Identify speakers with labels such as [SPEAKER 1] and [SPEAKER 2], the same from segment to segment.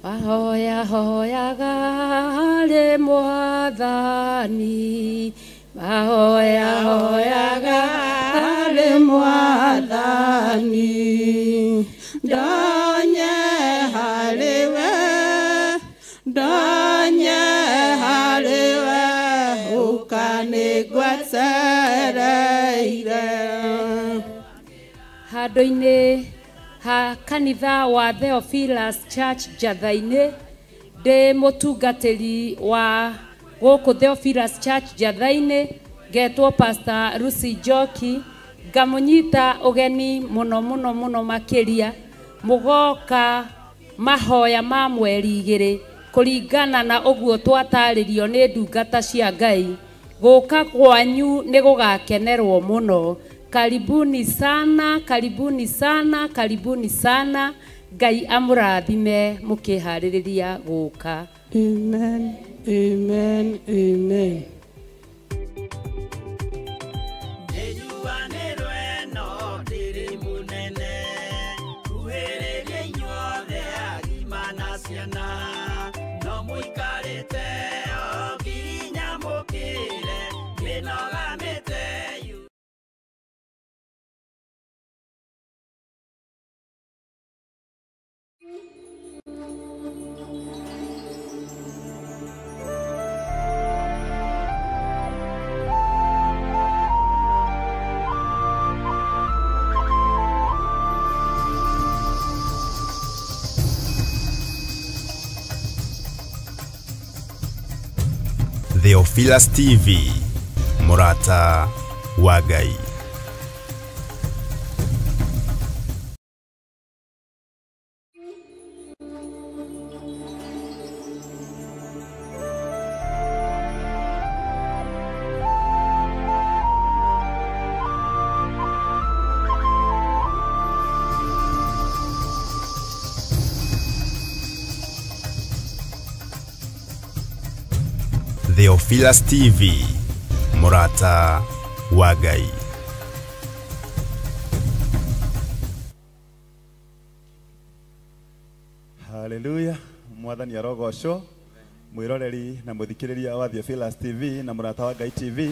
[SPEAKER 1] Ahoya hoyaga harĩ Mwathani. Ahoya hoyaga harĩ Mwathani. Ndonye harĩwe, ndonye harĩwe, ũkanĩngwetereire. Handũ-inĩ ha kanitha wa Theophilus Church Jathainĩ, ndĩ mũtungatĩri wa gũkũ Theophilus Church Jathainĩ, ngetwo Pastor Lucy Njoki, ngamũnyita ũgeni mũno makĩria, mũgoka mahoya ma mweri 2 kũringana na ũguo twatarĩrio nĩ ndungata cia Ngai. Gũka kwanyu nĩ gũgakenerwo mũno. Karibuni sana, karibuni sana, karibuni sana. Ngai amũrathime mũkĩharĩrĩria gũka. Amen, amen, amen.
[SPEAKER 2] Theophilus TV, Murata wa Ngai. Theophilus TV, Murata wa Ngai.
[SPEAKER 3] Hallelujah. Mwathani arogocwo. Mwiroreri na muthikiriria wa Theophilus TV na Murata wa Ngai TV.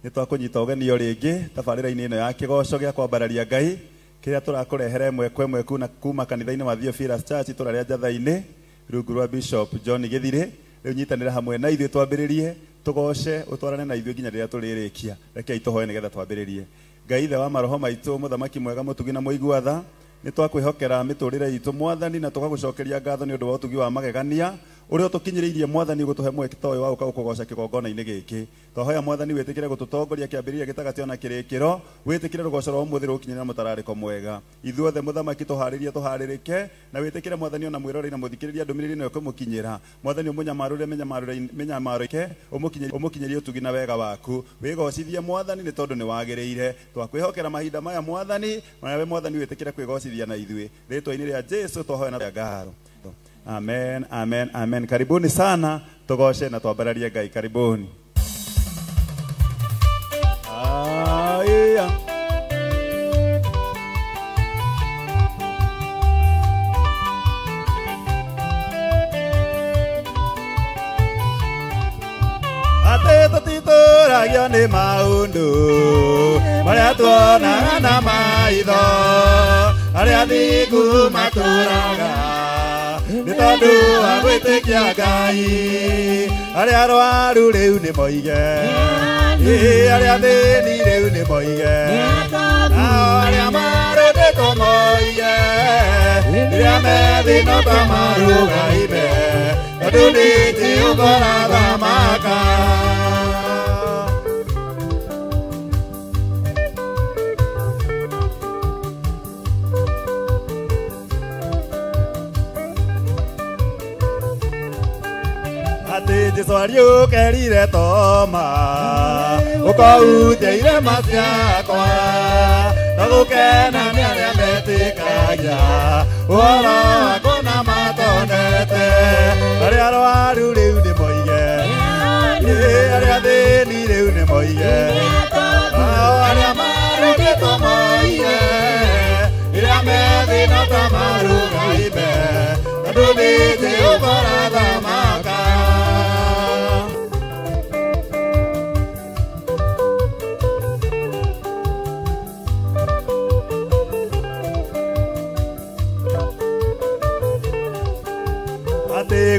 [SPEAKER 3] Nitwakunyita ũgeni rĩngĩ tabarĩra-inĩ ĩno ya kĩgoco gĩa kwambararia Ngai, kĩrĩa tũrakũrehere mwekwe mwekuna kuma kanitha-inĩ wa Theophilus Church itũra rĩa Jathainĩ, rungu rwa Bishop John Gĩthirĩ. Rĩu nyitanĩra hamwe na ithuĩ twambĩrĩrie, tugoce utwarane na ithuĩ nginya rĩrĩa tũrĩrĩkia. Rekei tũhoe nĩgetha twambĩrĩrie. Ngai ithe wa maroho maitũ, mũthamaki mwega, mũtugi na mũigua-tha, nĩtwakwĩhokera mĩtũrĩre itũ Mwathani, na tũgagũcokeria ngatho nĩ ũndũ wa ũtugi wa magegania ũrĩa ũtũkinyĩrĩirie Mwathani gũtũhe mweke ta ũyũ wa gũka gũkũgoca kĩgongona-inĩ gĩkĩ. Twahoya Mwathani wĩtĩkĩre gũtũtongoria kĩambĩrĩria gĩtagatĩ ona kĩrĩkĩro, wĩtĩkĩre rũgoco rwa ũmũthĩ rũkinyĩre na mũtararĩko mwega. Ithuothe mũthamaki tũharĩrĩke, na wĩtĩkĩre Mwathani ona mwĩroreri na mũthikĩrĩria ndũmĩrĩri ĩno ĩkũmũkinyĩra. Mwathani ũmũnyamarũre menyamarũke, ũmũkinyĩrie ũtugi na wega waku. Wĩgocithie Mwathani nĩ tondũ nĩ wagĩrĩire. Twakwĩhokera mahinda maya Mwathani, nawe Mwathani wĩtĩkĩre kwĩgocithia na ithuĩ. Rĩtwa-inĩ rĩa Jesũ twahoya na ngaro. Amen, amen, amen. Karibuni sana, tugoce na twambararie Ngai. Karibuni. Aya. Atete titoragio nĩ maũndũ marĩa tuonaga na maitho, arĩa athingu matũraga nĩ tondũ wa gwĩtĩkia Ngai. Arĩa arwaru rĩu nĩ moige, arĩa athĩni rĩu nĩ moige, nao arĩa marũndĩtwo moige, rĩrĩa methĩ no tamarũgaime, tondũ nĩ Jehova arathamaka. Jesũ ariũkĩrire Toma, ũkahutia irema ciakwa, na gũkena nĩ arĩa metĩkagia ũhoro waku na matonete. Arĩa arwaru rĩu nĩ moige, arĩa athĩni rĩu nĩ moige, nao arĩa marũndĩtwo moige, rĩrĩa methĩ no tamarũgaime, tondũ nĩ Jehova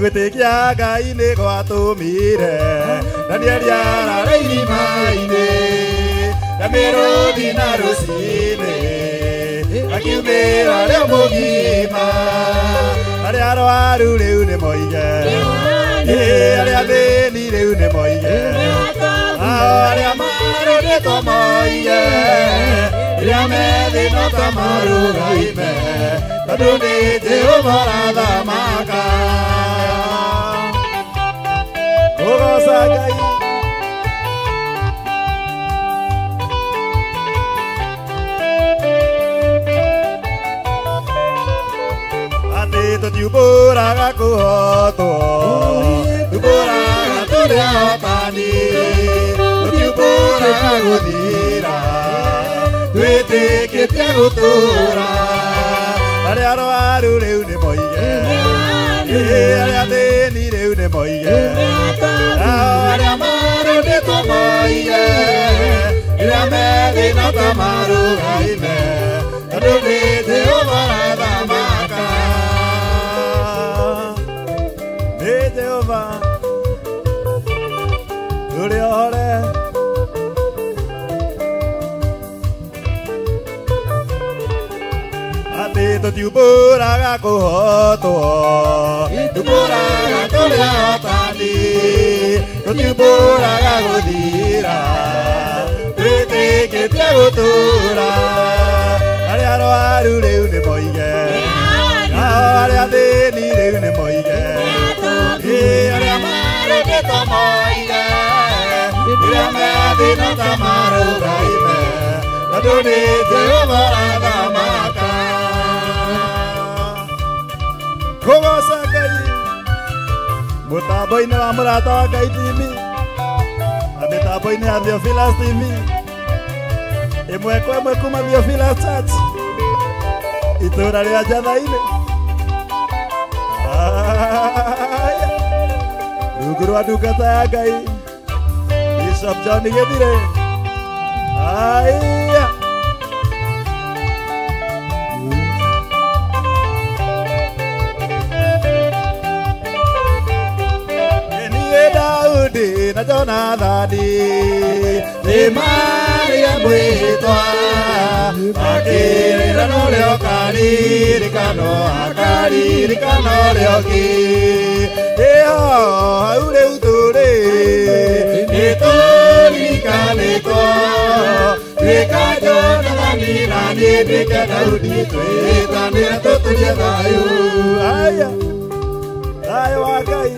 [SPEAKER 3] gwitikia Ngai ni gwatumire Danieli ararĩ irima-inĩ na mĩrũthi na rũcinĩ akiumĩra rĩo mũgima arĩa arwaru rĩu nĩ moige arĩa athĩni rĩu nĩ moige arĩa marũrĩtwo moige rĩrĩa methĩna ta marũgaime tondũ nĩ Jehova ũrathamaka ũgoca Ngai tũtiumbũraga kũhotwo tumbũraga tũrĩ ahotani tũtiumbũraga gũthira twĩtĩkĩtie gũtũũra arĩa arwaru rĩu nĩ moige arĩa athĩni rĩu nĩ moige arĩa marũrĩtwo moige rĩrĩa methĩna ta marũgaime tondũ nĩ Jehova ũrathamaka Jehova tũrĩ ohore atĩ tũtiumbũraga kũhotwo tumbũraga tũrĩ ahotani tũtiumbũraga gũthira twĩtĩkĩtie gũtũũra arĩa arwaru rĩu nĩ moige arĩa athĩni rĩu nĩ moige arĩa marũrĩtwo moige rĩrĩa methĩna ta marũgaime tondũ nĩ Jehova ũrathamaka kũgoca Ngai mũtambo-inĩ wa mũrata wa Ngai TV na mĩtambo-inĩ ya Theophilus TV ĩmwe kwa ĩmwe kuma Theophilus Church itũũra rĩa Njatha-inĩ rungu rwa ndungata ya Ngai Bishop John Gĩthire aya niĩ Daudi na Jonathani nĩ marĩa mwĩtwa akĩrĩra no rĩo karirikano akaririkano rĩoki ĩho hau rĩu tũrĩ nĩtũririkanĩtwo twĩka Jonathani na niĩ ndĩke Daudi twĩtanĩra tũtũrie thayũ aya thayũ wa Ngai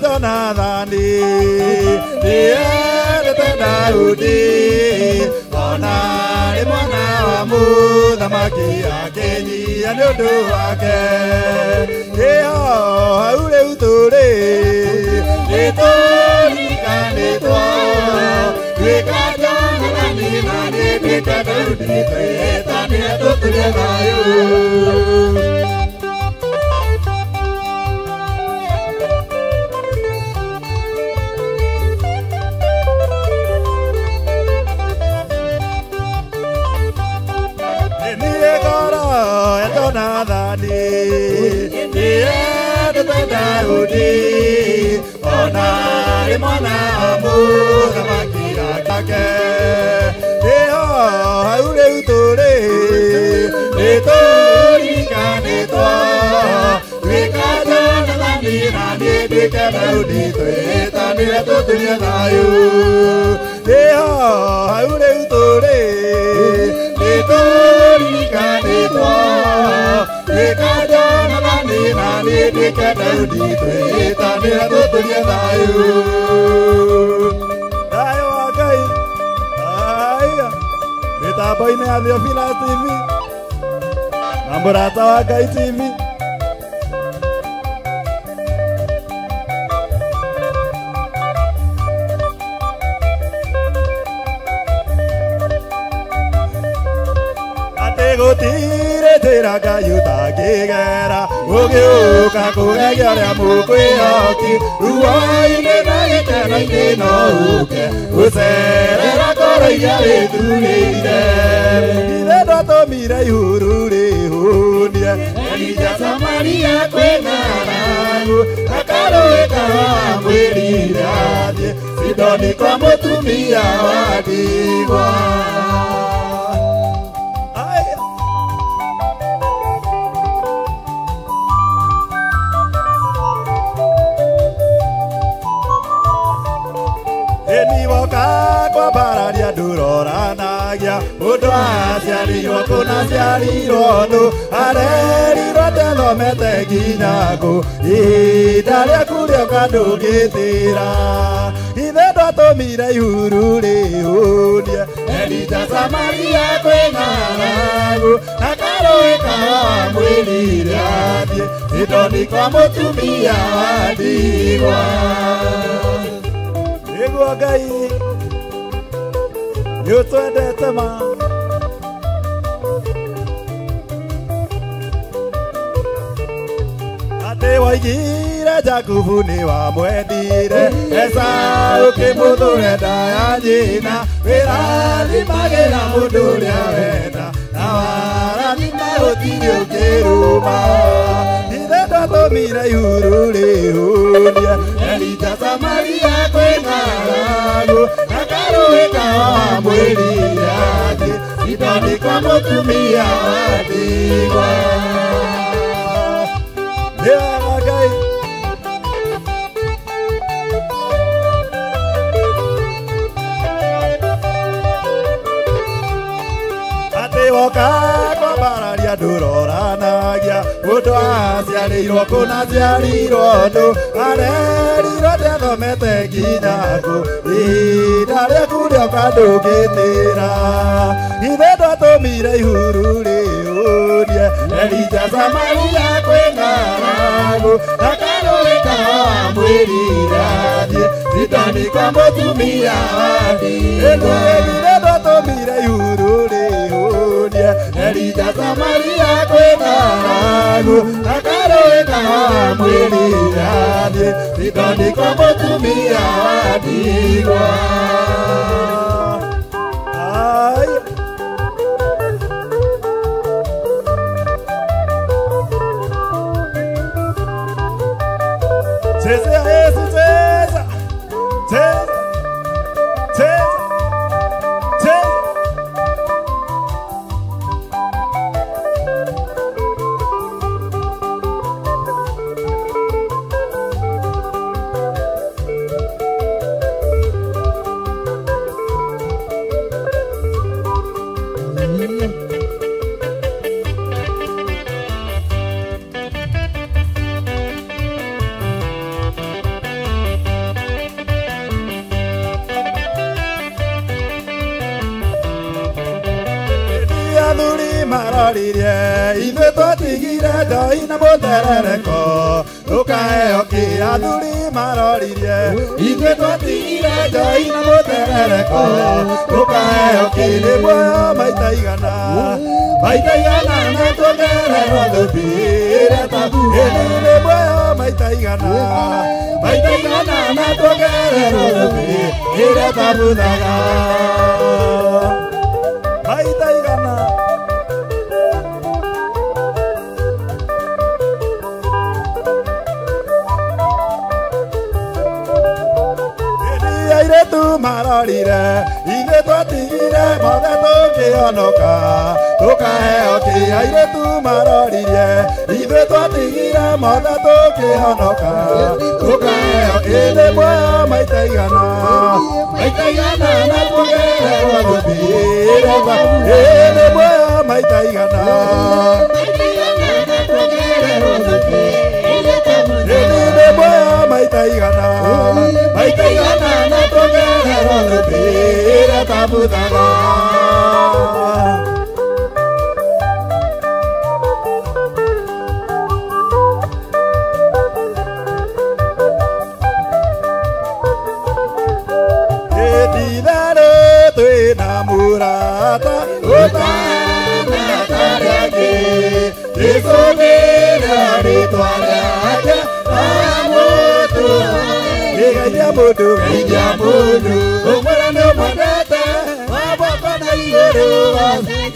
[SPEAKER 3] Jonathani nĩendete Daudi ona nĩ mwana wa mũthamaki akĩnyia nĩ ũndũ wake ĩho hau rĩu tũrĩ nĩtũririkanĩtwo twĩka Jonathani na niĩ ndĩke Daudi twĩtanĩre tũtũrie thayũ Jonathani nĩendete Daudi ona nĩ mwana wa mũthamaki ake ĩho hau rĩu tũrĩ nĩtũririkanĩtwo twĩka Jonathani na niĩ ndĩke Daudi twĩtanĩre tũtũrie thayũ ĩho hau rĩu tũrĩ nĩtũririkanĩtwo twĩka Jonathani na niĩ ndĩke Daudi twĩtanĩre tũtũrie thayũ thayũ wa Ngai aya mĩtambo-inĩ ya Theophilus TV na mũrata wa Ngai TV gũtirĩ njĩra wĩra Ngai ũtangĩgera ũgĩũka kũgegia ũrĩa mũkwĩhoki ruo-inĩ na gĩkeno-inĩ no ũke gũcerera ngoro iria wĩthurĩire ithe ndwatũmire ihuru rĩhũnie Elija Samaria kwĩ ng'aragu na karũĩ karamwĩrire athiĩ Sidoni kwa mũtumia wa ndigwa kwa bararia nduroranagia mundu aciarirwo kuna ciarirwo ndu arerirwo ndathomete nginya ngũ ihinda rĩaku rĩoka ndũngĩtĩra ithe ndwatũmire ihuru rĩhũnie Elija Samaria kwĩ ng'aragu na karũĩ karamwĩrire athiĩ Sidoni kwa mũtumia wa ndigwa nĩguo Ngai nĩũtwendete ma atĩ waigire Jakubu nĩ wamwendire Esau ũkĩmũthũre nda ya nyina wĩrathimagĩra mũndũ ũrĩa wenda na warathima gũtirĩ ũngĩrũma ithe ndwatũmire ihuru rĩhũnie Elija Samaria kwĩ ng'aragu na karũĩ karamwĩrire athiĩ Sidoni kwa mũtumia wa ndigwa nĩ wega Ngai atĩ woka kwa bararia ndũroranagia mũndũ aciarĩirwo kũna ciarirwo ndũ arerirwo ndathomete nginya ngũ ihinda rĩaku rĩoka ndũngĩtĩra ithe ndwatũmire ihuru rĩhũnie Elija Samaria kwĩ ng'aragu na karũĩ karamwĩrire athiĩ Sidoni kwa mũtumia wa ndigwa ithe ndwatũmire ihuru rĩhũnie Elija Samaria kwĩ ng'aragu na karũĩ karamwĩrire athiĩ Sidoni kwa mũtumia wa ndigwa Cheza Yesu cheza cheza cheza cheza maroririe ithuĩ twatigire Ngai na mũterereko tũkaehokia athuri maroririe ithuĩ twatigire Ngai na mũterereko tũkaehokia nĩ muoyo maita igana na tuongererwo thũmbĩre tabu nĩ muoyo maita igana na tuongererwo thũmbĩre tabu thaga maita igana tu marorire ithuĩ twatigire mothe tũkĩhonoka tũkaehokia airĩtu maroririe ithuĩ twatigire mothe tũkĩhonoka tũkaehokia nĩ muoyo maita igana na tuongererwo thũmbĩre thabu nĩ muoyo maita igana nĩ muoyo maita igana na tuongererwo thũmbĩre tabu thaga ititherũ twĩna mũrata ũtana tarĩ angĩ rĩtwa rĩake geithia mũndũ ũmwĩre nĩ ũmwendete wa moko na igũrũ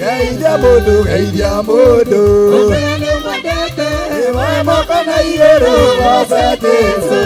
[SPEAKER 3] geithia mũndũ ũmwĩre nĩ ũmwendete wa moko na igũrũ goca Jesũ.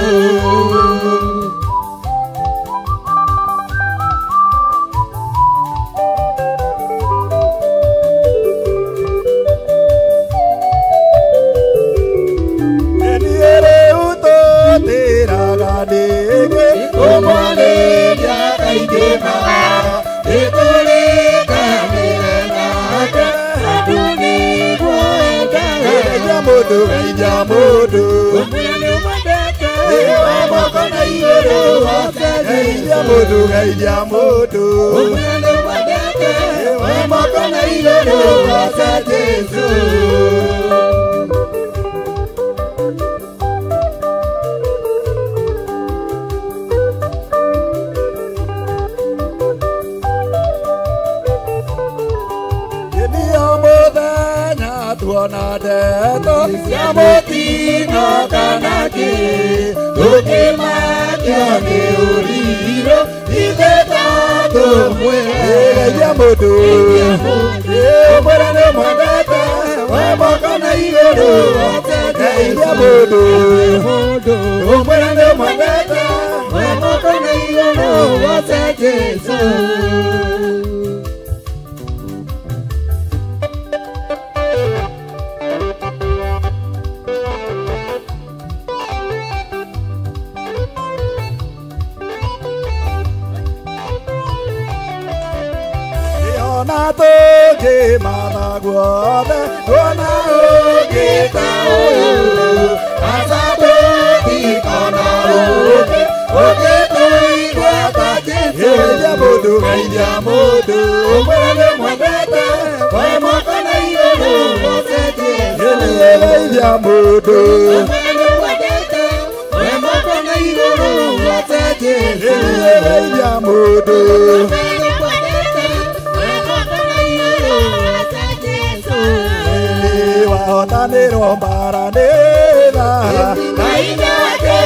[SPEAKER 3] Geithia mũndũ ũmwĩre nĩ ũmwendete wa moko na igũrũ geithia mũndũ ũmwĩre nĩ ũmwendete wa moko na igũrũ goca Jesũ. Tuona ndeto cia mũtino kana kĩ tũkĩmakio nĩ ũrirũ ithe tũmwĩgeithia mũndũ ũmwĩre nĩ ũmwendete wa moko na igũrũ geithia mũndũ ũmwĩre nĩ ũmwendete wa moko na igũrũ goca Jesũ. Na tũngĩmatha guothe tuona ũngĩta ũyũ aca tũtikona ũngĩtũigua ta Jesũ. Geithia mũndũ ũmwĩre nĩ ũmwendete wa moko na igũrũ goca Jesũ. Geithia mũndũ ũmwĩre nĩ ũmwendete wa moko na igũrũ goca Jesũ. Geithia mũndũ wahotanĩrwo mbaranĩra na inyake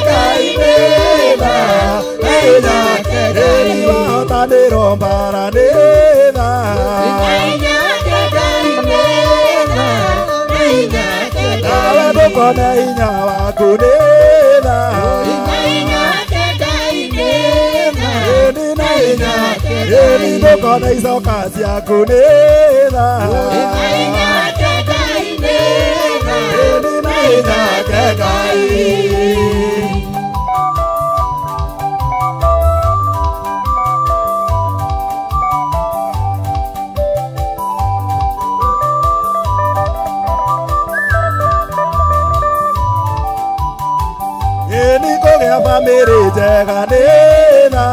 [SPEAKER 3] Ngai wahotanĩrwo mbaranĩra nawe ndũkone hinya waku nĩtha ĩni ndũkone icoka ciaku nĩtha kũgĩa bamĩrĩ njega nĩtha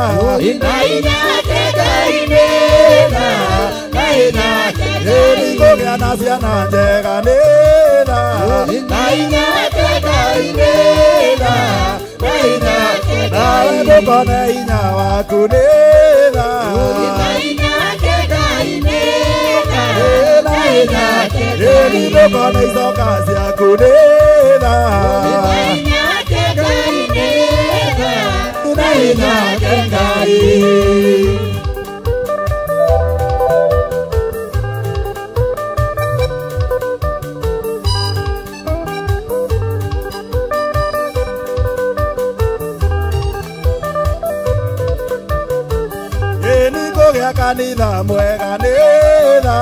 [SPEAKER 3] kũgĩa na ciana njega nĩtha nawe ndũkone hinya waku nĩtha ĩni ndũkone icoka ciaku nĩtha kũgĩa kanitha mwega nĩtha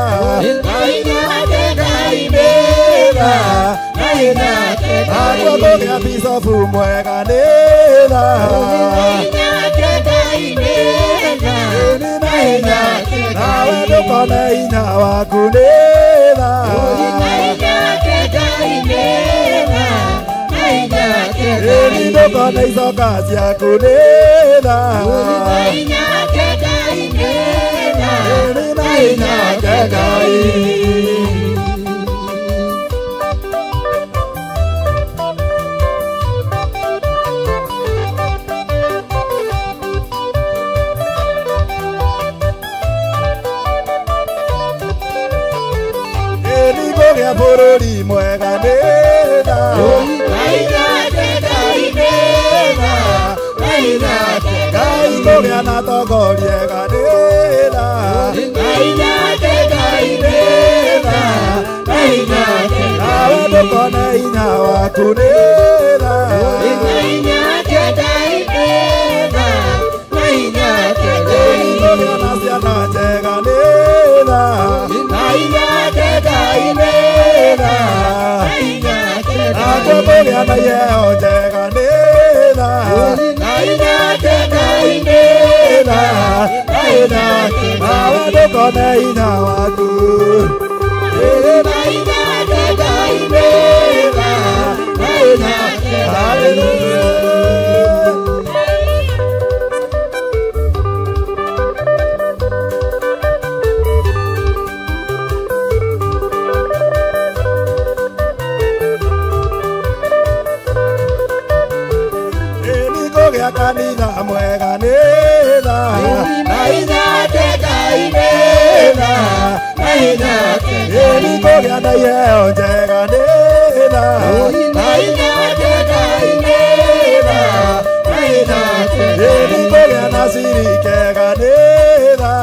[SPEAKER 3] naguo kũgĩa bicobu mwega nĩtha nawe ndũkone hinya waku nĩtha ĩni ndũkone icoka ciaku nĩtha kũgĩa bũrũri mwega nĩtha na togorie ganira
[SPEAKER 4] Nainake gainera Nainake
[SPEAKER 3] nawe ndukone hinya waku nira
[SPEAKER 4] Nainake gainera Nainake
[SPEAKER 3] tũgĩa na ciana njega nira
[SPEAKER 4] Nainake gainera
[SPEAKER 3] nakuo tũgĩa na iheo njega nira
[SPEAKER 4] Nainake gainera Nainake
[SPEAKER 3] nawe ndukone hinya waku
[SPEAKER 4] Nainake gainera Nainake
[SPEAKER 3] hallelujah. Gĩa kanitha mwega nĩtha
[SPEAKER 4] Nainake gainera Nainake
[SPEAKER 3] kũgĩa na iheo njega nĩtha
[SPEAKER 4] Nainake gainera Nainake
[SPEAKER 3] kũgĩa na ciri kega nĩtha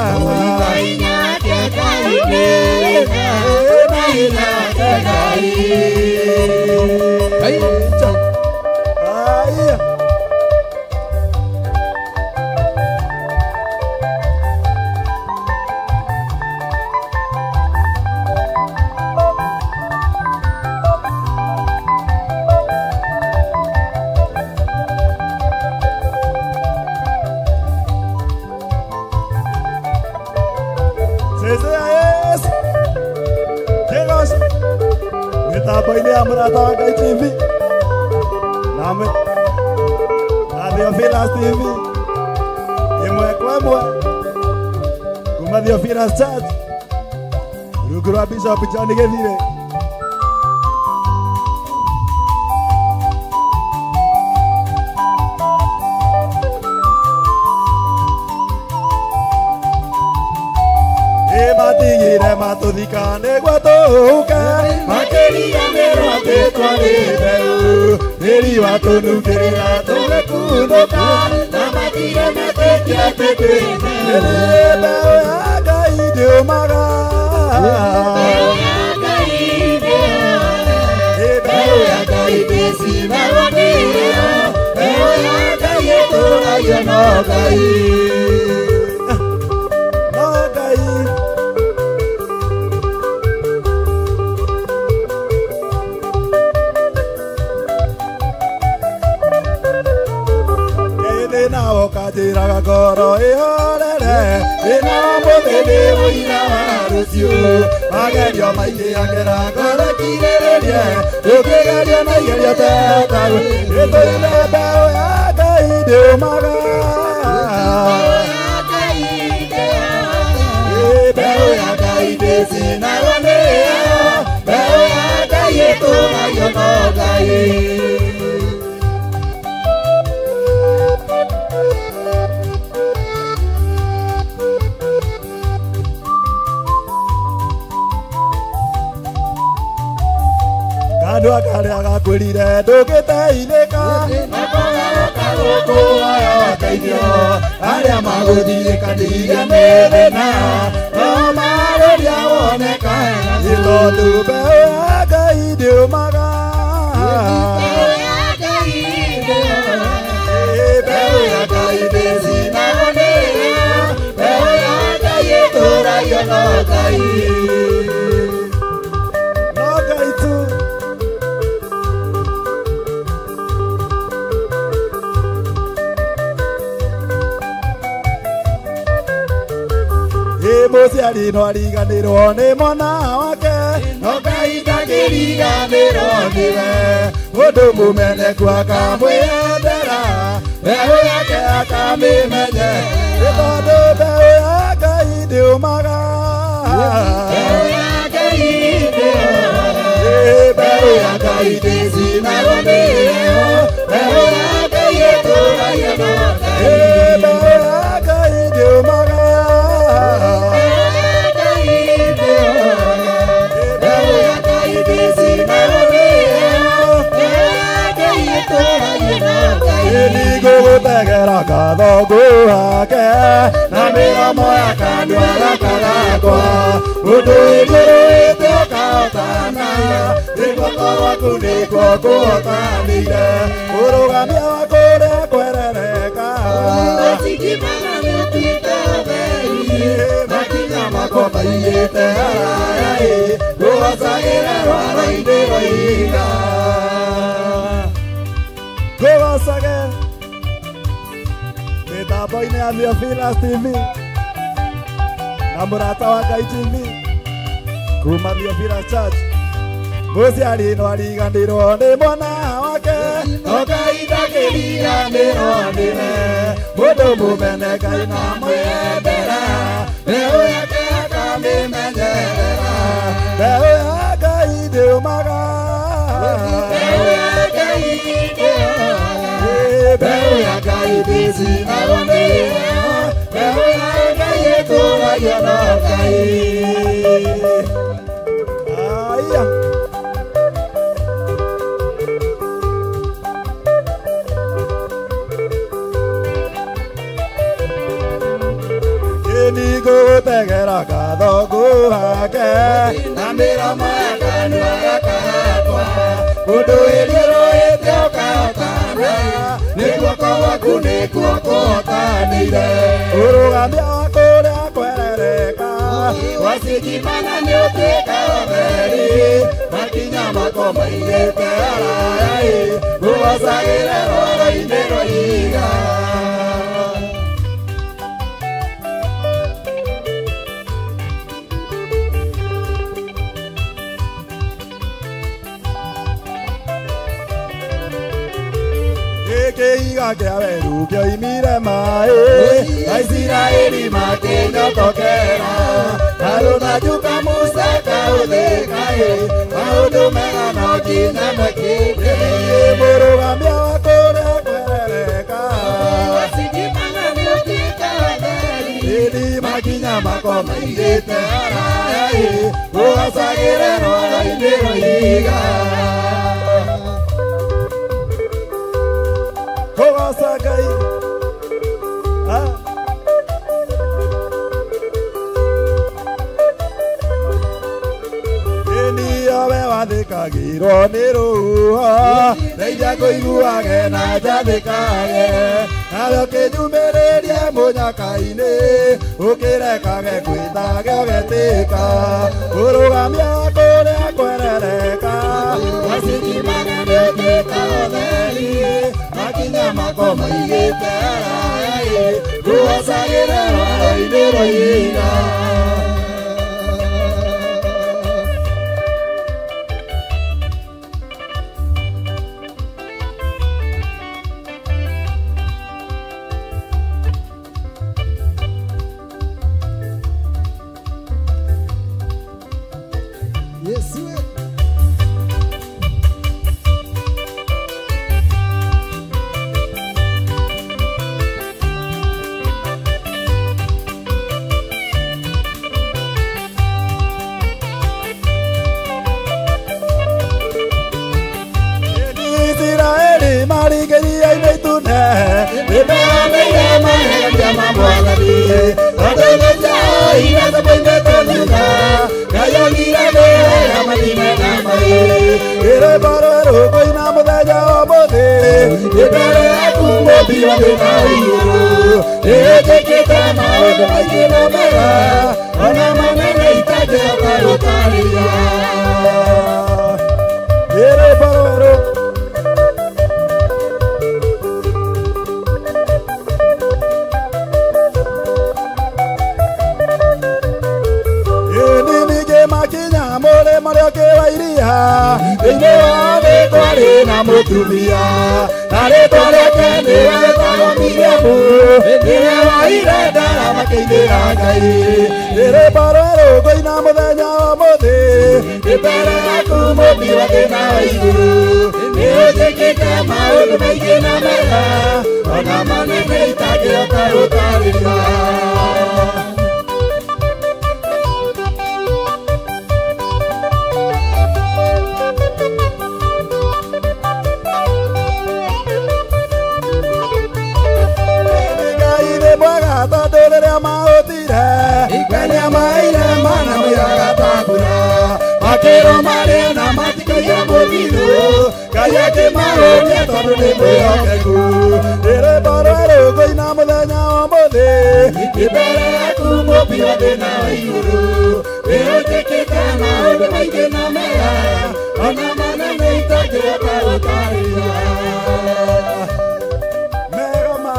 [SPEAKER 4] Nainake gainera Nainake gainera
[SPEAKER 3] mitambo-inĩ ya mũrata wa Ngai TV na Theophilus TV ĩmwe kwa ĩmwe kuma Theophilus Church rungu rwa Bishop John Gĩthire. Matigire matuthika nĩguo tũhuke
[SPEAKER 4] Makĩria mĩrongo ĩtwarĩ mbeũ
[SPEAKER 3] riũa tũnukĩrĩra
[SPEAKER 4] tũgĩkunũka na matigire metĩkia atĩ twĩ mbeũ
[SPEAKER 3] mbeũ ya Ngai ndĩũmaga
[SPEAKER 4] Mbeũ ya Ngai mbeũ ya Ngai ndĩcinagwo nĩyo mbeũ ya Ngai ĩtũũragio no Ngai
[SPEAKER 3] Kanjĩraga ngoro ĩhorere ĩna mũthĩ nĩ ũira wa rũciũ magerio maingĩ angera ngoro kirĩrĩrie ndũkĩgerio na igerio tehotagu ĩtũire mbeũ ya Ngai ndĩũmaga
[SPEAKER 4] mbeũ ya Ngai ndĩcinagwo nĩyo mbeũ ya Ngai ĩtũũragio no Ngai
[SPEAKER 3] Andũ akarĩa gakwĩrire ndũngĩteithĩka
[SPEAKER 4] Makogaroka gũkũ wayo teithio arĩa magũthirĩkanĩirie nĩ thĩna no marũria woneka
[SPEAKER 3] nĩ tondũ mbeũ ya Ngai ndĩũmaga
[SPEAKER 4] mbeũ ya Ngai ndĩcinagwo nĩyo mbeũ ya Ngai ĩtũũragio no Ngai
[SPEAKER 3] no Ngai tu mũciari no ariganĩrwo nĩ mwana wake
[SPEAKER 4] no Ngai ndangĩriganĩrwo nĩwe
[SPEAKER 3] mũndũ mũmeneku akamwĩendera
[SPEAKER 4] mbeũ yake akamĩmenye
[SPEAKER 3] nĩ tondũ mbeũ ya Ngai ndĩũmaga
[SPEAKER 4] mbeũ ya Ngai
[SPEAKER 3] mbeũ ya
[SPEAKER 4] Ngai ndĩcinagwo nĩyo mbeũ ya Ngai ĩtũũragio no Ngai
[SPEAKER 3] mbeũ ya Ngai ndĩũmaga Ndigũgũte gũtegera ngatho ngũhake na mĩromo ya kanua gakagakwa ũndũ igũrũĩte ũkahotana nĩguoko gwaku nĩkuo kũhotanĩire ũrũgamia wa kũrĩa kwerereka
[SPEAKER 4] Watigimana nĩũtuĩte ũtheri makinya makwa maigĩte haraya gũgocagĩra rwaro-inĩ rwa ihiga
[SPEAKER 3] tũgocage mĩtambo-inĩ ya Theophilus TV na mũrata wa Ngai TV kuma Theophilus Church mũciari no ariganĩrwo nĩ mwana wake
[SPEAKER 4] no Ngai ndakĩriganĩrwo nĩwe mũndũ mũmene Ngai na mwendera mbeũ yake akamĩmenyerera
[SPEAKER 3] mbeũ ya Ngai ndĩũmaga
[SPEAKER 4] mbeũ ya Ngai ndĩũmaga mbeũ ya Ngai ndĩcinagwo nĩyo mbeũ ya Ngai ĩtũũragio no Ngai
[SPEAKER 3] aya nĩngũgũtegera ngatho ngũhake
[SPEAKER 4] na mĩromo ya kanua gakagakwa ũndũ ĩrĩrũĩte ũkahotana nĩguoko gwaku nĩkuo kũhotanĩire
[SPEAKER 3] ũrũgamia wa kũrĩa kwerereka
[SPEAKER 4] watigimana nĩũtuĩka ũtheri makinya makwa maigĩte haraya gũgocagĩra rwaro-inĩ rwa ihiga
[SPEAKER 3] kĩiga kĩa werũ kĩoimire maĩ
[SPEAKER 4] Aisiraeli makĩnyotokera Harũna njuka Musa kaũthĩka maũndũ mega no nginya mekĩke
[SPEAKER 3] mũrũgamia wa kũrĩa kwerereka
[SPEAKER 4] watigimana nĩũtuĩka ũtheri
[SPEAKER 3] ĩni
[SPEAKER 4] makinya makwa maigĩte haraya gũgocagĩra rwaro-inĩ rwa ihiga
[SPEAKER 3] kũgoca Ngai we wathĩkagĩrwo nĩ rũhuho ndeithia ngũiguage na njathĩkage nawe ũkĩnyumĩrĩrie mũnyaka-inĩ ũkĩrekage ngwĩtage ũgetĩka ũrũgamia wa kũrĩa kwerereka
[SPEAKER 4] watigimana nĩũtuĩka ũtheri makinya makwa maigĩte haraya gũgocagĩra rwaro-inĩ rwa ihiga
[SPEAKER 3] marigĩria-inĩ itune
[SPEAKER 4] nĩmeanĩire maheria ma Mwathani tondũ nĩnjahoire tũmoimĩte thutha Ngai augire nĩwega mathime na maĩ
[SPEAKER 3] rwĩmbo rwerũ kũina mũthenya wa ũmũthĩ
[SPEAKER 4] mbere yaku mũmbi wa thĩ na igũrũ nĩwĩkĩkĩte maũndũ maingĩ na mega ona manene itangĩhota gũtarĩria
[SPEAKER 3] rwĩmbo rwerũ makinya mũrĩmo rĩokĩ wa iria thĩinĩ wa thĩ kwarĩ na mũtumia na rĩtwa rĩake nĩwe wĩtagwo Miriamu nĩwe woire ndara makĩinĩra Ngai rwĩmbo rwerũ kũina mũthenya wa ũmũthĩ
[SPEAKER 4] mbere yaku mũmbi wa thĩ na igũrũ nĩwĩkĩkĩte maũndũ maingĩ na mega ona manene itangĩhota gũtarĩria
[SPEAKER 3] ngĩmaũria tondũ nĩ mwĩhokeku ndĩrĩ mborere ũkũina mũthenya wa mũthĩ mbere yaku mũmbi wa thĩna wa igũrũ nĩũnjĩkĩte maũndũ maingĩ na mega ona manene itangĩhota gũtarĩria mega ma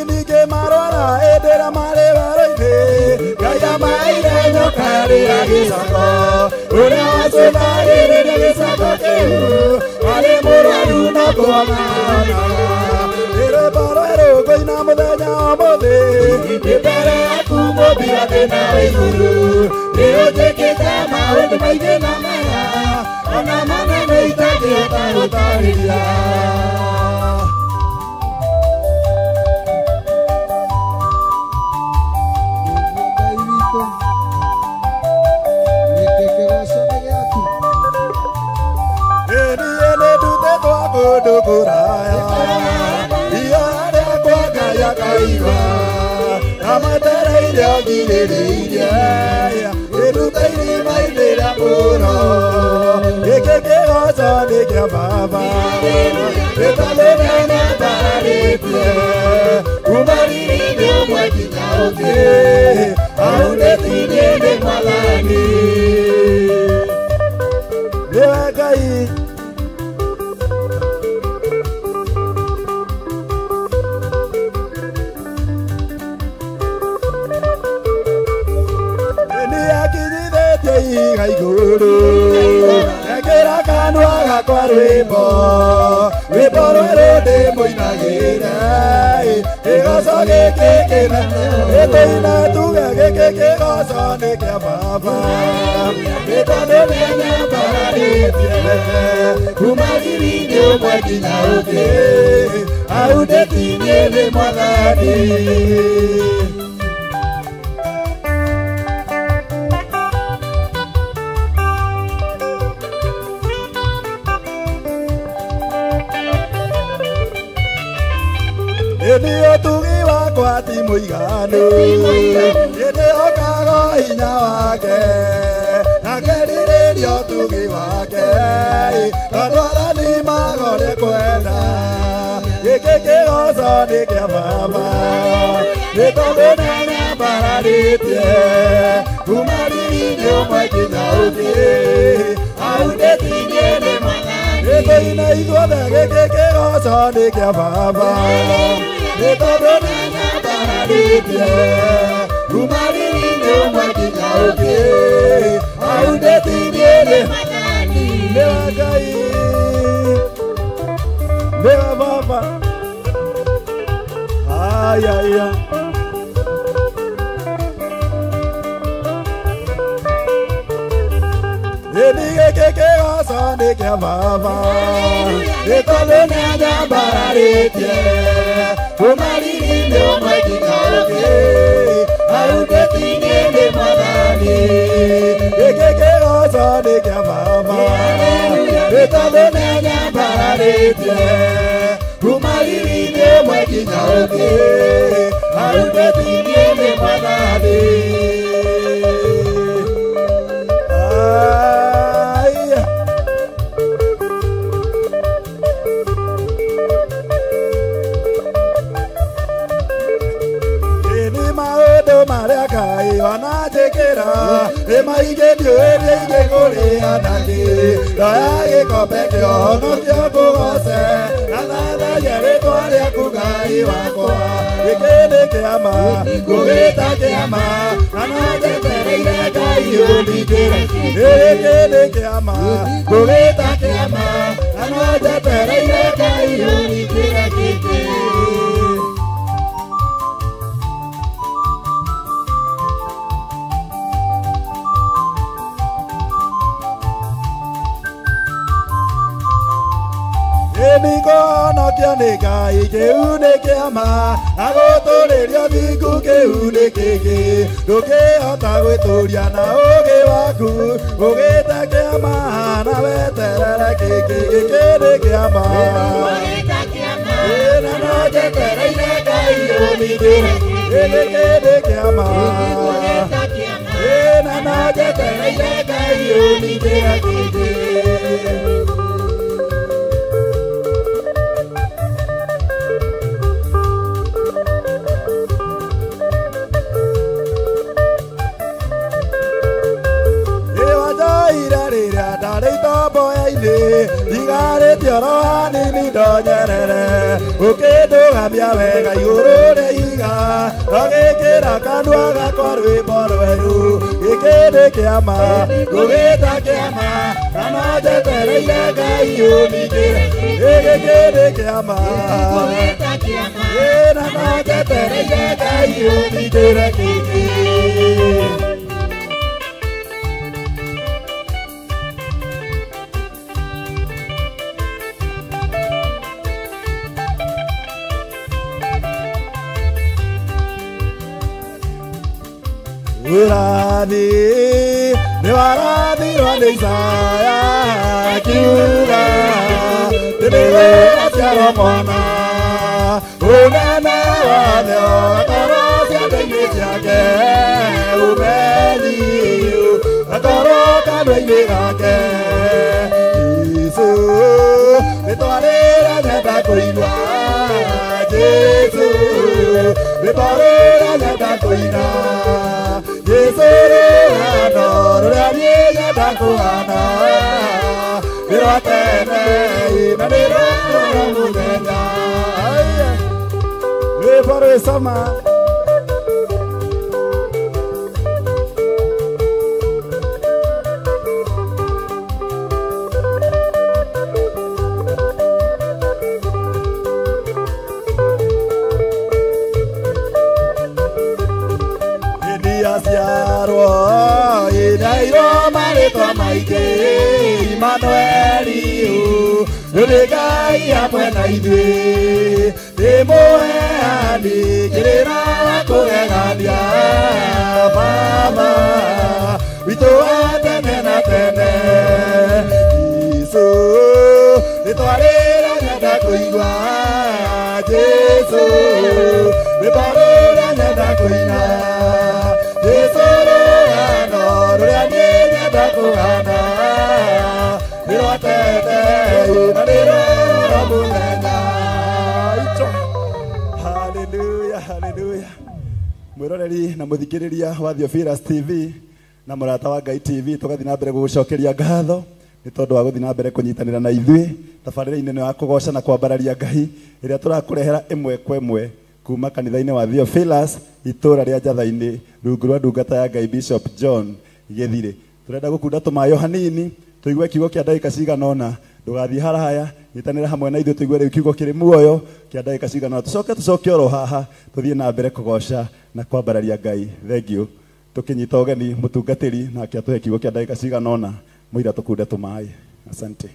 [SPEAKER 3] ningĩ marwara ĩndĩra marĩ wara-inĩ Ngai amaire nyoka yarĩra gĩcako ũrĩa wacũthagĩrĩria gĩcako kĩu arĩ mũrwaru no kũhonana ĩrĩ mborero ngũina mũthenya wa mũthĩ mbere yaku mũmbi wa thĩna wa igũrũ nĩũnjĩkĩte maũndũ maingĩ na mega ona manene itangĩhota gũtarĩria kũndũ kũraya iyo arĩa kwa Ngai akaiga amatereire ogirĩrĩirie ĩruta irima-inĩ rĩa mũro gĩkĩ kĩgoco nĩ kĩa Baba gĩtalũra nyambararĩtie kuma riri-inĩ ũmwe nginya ũngĩ aunĩti-inĩ nĩ Mwathani nĩwe Ngai igũrũ ekĩra kanua gakwa rwĩmbo rwĩmbo rwerũ ndĩmũinagĩre kĩgoco gĩkĩ kĩnene gĩtũina tuge gĩkĩ kĩgoco nĩ kĩa Baba nĩ tondũ nĩanyambararĩtie kuma riri-inĩ ũmwe nginya ũngĩ aunĩti-inĩ nĩ Mwathani Ĩndĩ ũtugi wakwa ti mũiganu ĩndĩ okaga hinya wake nakerirĩria ũtugi wake tondũ athani magore kwenda gĩkĩ kĩgoco nĩ kĩa Baba nĩ tondũ nĩanyambararĩtie kuma riri-inĩ ũmwe nginya ũngĩ aunĩti-inĩ nĩ Mwathani nĩtũina ithuothe gĩkĩ kĩgoco nĩ kĩa Baba nĩ tondũ nĩanyambararĩtie kuma riri-inĩ ũmwe nginya ũngĩ aunĩti-inĩ nĩ Mwathani nĩwe Ngai nĩwe Baba ayaya ĩndĩ gĩkĩ kĩgoco nĩ kĩa Baba nĩ tondũ nĩanyambararĩtie kuma riri-inĩ ũmwe nginya ũngĩ aunĩti-inĩ nĩ Mwathani gĩkĩ kĩgoco nĩ kĩa Baba nĩ tondũ nĩanyambararĩtie kuma riri-inĩ ũmwe nginya ũngĩ aunĩti-inĩ nĩ Mwathani marĩa Ngai wananjĩkĩra nĩmaingĩ ndiũĩ ingĩkũrĩha nandĩ ndoya gĩkombe kĩa ũhonokio ngũgoce na thatharia rĩtwa rĩaku Ngai wakwa gĩkĩ nĩ kĩama ngũgĩta kĩama na no njetereire Ngai ũningĩre gĩkĩ nĩ kĩama ngũgĩta kĩama na no njetereire Ngai ũningĩre gĩkĩ nĩngohonokio nĩ Ngai kĩu nĩ kĩama na gũtũrĩrio thingu kĩu nĩ kĩngĩ ndũngĩhota gwĩtũria na ũũgĩ waku ũgĩte kĩama na weterere gĩkĩ nĩ kĩama na no njetereire Ngai
[SPEAKER 4] unigire
[SPEAKER 3] Gĩkĩndĩ kĩama
[SPEAKER 4] Gĩkũgĩta kĩama
[SPEAKER 3] Na no njetereire Ngai
[SPEAKER 4] unigire kĩndĩ
[SPEAKER 3] Ndarĩ itomboya-inĩ igarĩte oro hanini ndonyerere ũkĩndũgamia wega igũrũ rĩa ihiga ngagĩkĩra kanua gakwa rwĩmbo rwerũ gĩkĩndĩ kĩama ngũgĩta kĩama na no njetereire Ngai unigire gĩkĩndĩ kĩama na no njetereire Ngai unigire kĩndĩ Urani ni warathirwo nĩ Isaya akiuga nĩrĩwe aciarwo mwana ũnene wothe akorwo ciande-inĩ ciake ũmenyi akorwo kanua-inĩ gake Jesũ nĩtwarĩra nyenda kũigua Jesũ nĩtwarĩra nyenda kũina Jesũ rũgano rũrĩa niĩ nyenda kũhana nĩ rwa tene na nĩ rwa mũthenya rwĩmbo rwĩcama Ciarwo inairwo marĩtwa maingĩ Imanueli nĩ Ngai hamwe na ithuĩ nĩ mũheani kĩrĩra wa kũgegania Baba witũ wa tene na tene Jesũ nĩtwarĩra nyenda kũigua Jesũ nĩtwarĩra nyenda kũina Jesũ rũgano rũrĩa niĩ nyenda kũhana nĩ rwa tene na nĩ rwa mũthenya Hallelujah, hallelujah. Mwĩroreri na mũthikĩrĩria wa Theophilus TV na mũrata wa Ngai TV tũgathiĩ na mbere gũgũcokeria ngatho nĩ tondũ wa gũthiĩ na mbere kũnyitanĩra na ithuĩ tabarĩra-inĩ ĩno ya kũgoca na kwambararia Ngai ĩrĩa tũrakũrehera ĩmwe kwa ĩmwe kuma kanitha-inĩ wa Theophilus itũra rĩa Njatha-inĩ rungu rwa ndungata ya Ngai Bishop John Gĩthirĩ. Tũrenda gũkunda tũmayo hanini tũigue kiugo kĩa ndagĩka cigana ũna ndũgathiĩ haraya nyitanĩra hamwe na ithuĩ tũigue rĩu kiugo kĩrĩ muoyo kĩa ndagĩka cigana ũna tũcoke oro haha tũthiĩ na mbere kũgoca na kwambararia Ngai. Thengiũ tũkĩnyita ũgeni mũtungatĩri nake atũhe kiugo kĩa ndagĩka cigana ũna mũira tũkunde tũmaĩ. Asante.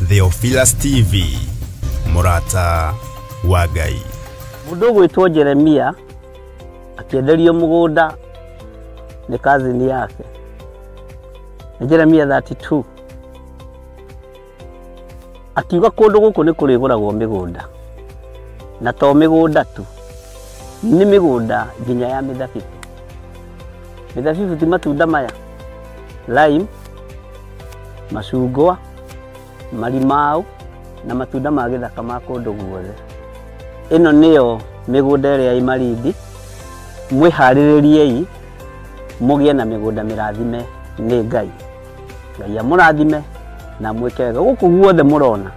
[SPEAKER 2] Theophilus TV mũrata wa Ngai.
[SPEAKER 5] Mũndũ gwĩtwo Jeremia akĩenderio mũgũnda nĩ kazini yake. Nĩ Jeremia 32. Akiuga kũndũ gũkũ nĩ kũrĩgũragwo mĩgũnda. Na to mĩgũnda tu. Nĩ mĩgũnda nginya ya mĩthabibũ. Mĩthabibũ ti matunda maya. Lime, macungwa, marimau na matunda ma gĩthaka ma kũndũ guothe. Ĩno nĩyo mĩgũnda ĩrĩa ĩ Malindi. Mwĩharĩrĩriei mũgĩe na mĩgũnda mĩrathime nĩ Ngai. Ngai amũrathime na mwĩke wega. Gũkũ guothe mũrona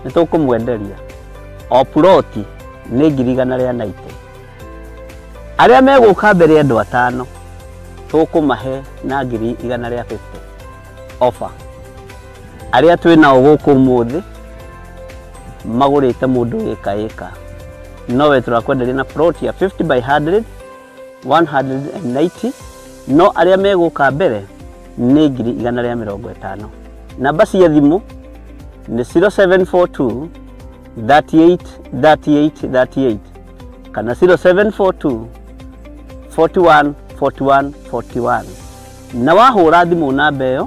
[SPEAKER 5] nĩ tũkũmwenderia. O ploti nĩ 190. Arĩa megũka mbere andũ 5 tũkũmahe na 150 offer. Arĩa twĩnao gũkũ mũthĩ magũrĩte mũndũ ĩka nowe turakwenderia na plot ya 50 by 100 190 no arĩa megũka mbere nĩ 150. Namba cia thimũ nĩ 0742 38 38 38 kana 0742 41 41 41. Na wahũra thimũ namba ĩyo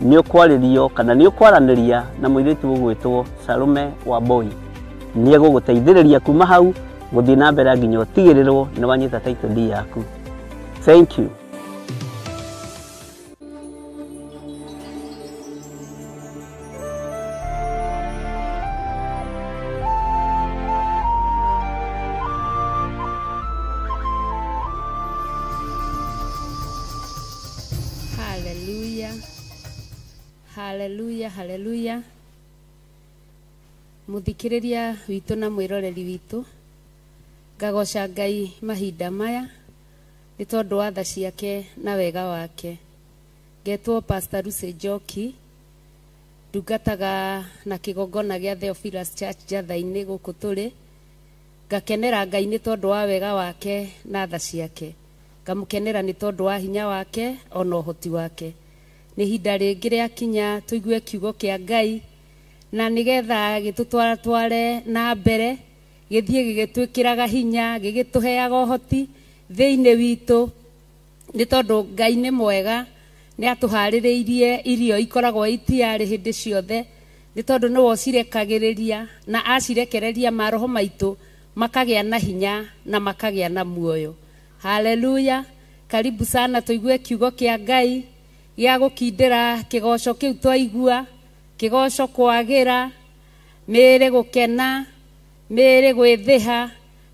[SPEAKER 5] nĩ ũkwarĩrio kana nĩ ũkwaranĩria na mũirĩtu ũgwĩtwo Salome Wamboi. Nĩ egũgũteithĩrĩria kuma hau gũthiĩ na mbere nginya ũtigĩrĩrwo nĩ wanyita title deed yaku. Thank you.
[SPEAKER 1] Hallelujah. Hallelujah, hallelujah. Muthikiriria witu na mwiroreri witu ngagoca Ngai mahinda maya ni tondu wa tha ciake na wega wake. Ngetwo Pastor Lucy Njoki, ndungataga na kigongona gĩa Theophilus Church Jathainĩ gũkũ tũrĩ. Ngakenera Ngai ni tondu wa wega wake na tha ciake. Ngamukenera ni tondu wa hinya wake ona ũhoti wake. Ni hinda rĩngĩ rĩakinya tũigue kiugo kĩa Ngai na nigetha gĩtũtware na mbere gĩthiĩ gĩgĩtwĩkĩraga hinya gĩgĩtũheaga ũhoti thĩinĩ witũ nĩ tondu Ngai nĩ mwega, nĩ atũharĩrĩirie irio ikoragwo itiarĩ hĩndĩ ciothe nĩ tondu nĩwe ũcirekagĩrĩria na acirekereria maroho maitũ makagĩa na hinya na makagĩa na muoyo. Hallelujah. Karibu sana tũigue kiugo kĩa Ngai gĩa gũkindĩra kĩgoco kĩu twaigua, kĩgoco kwagĩra, mĩĩrĩ gũkena, mĩĩrĩ gwĩthĩha.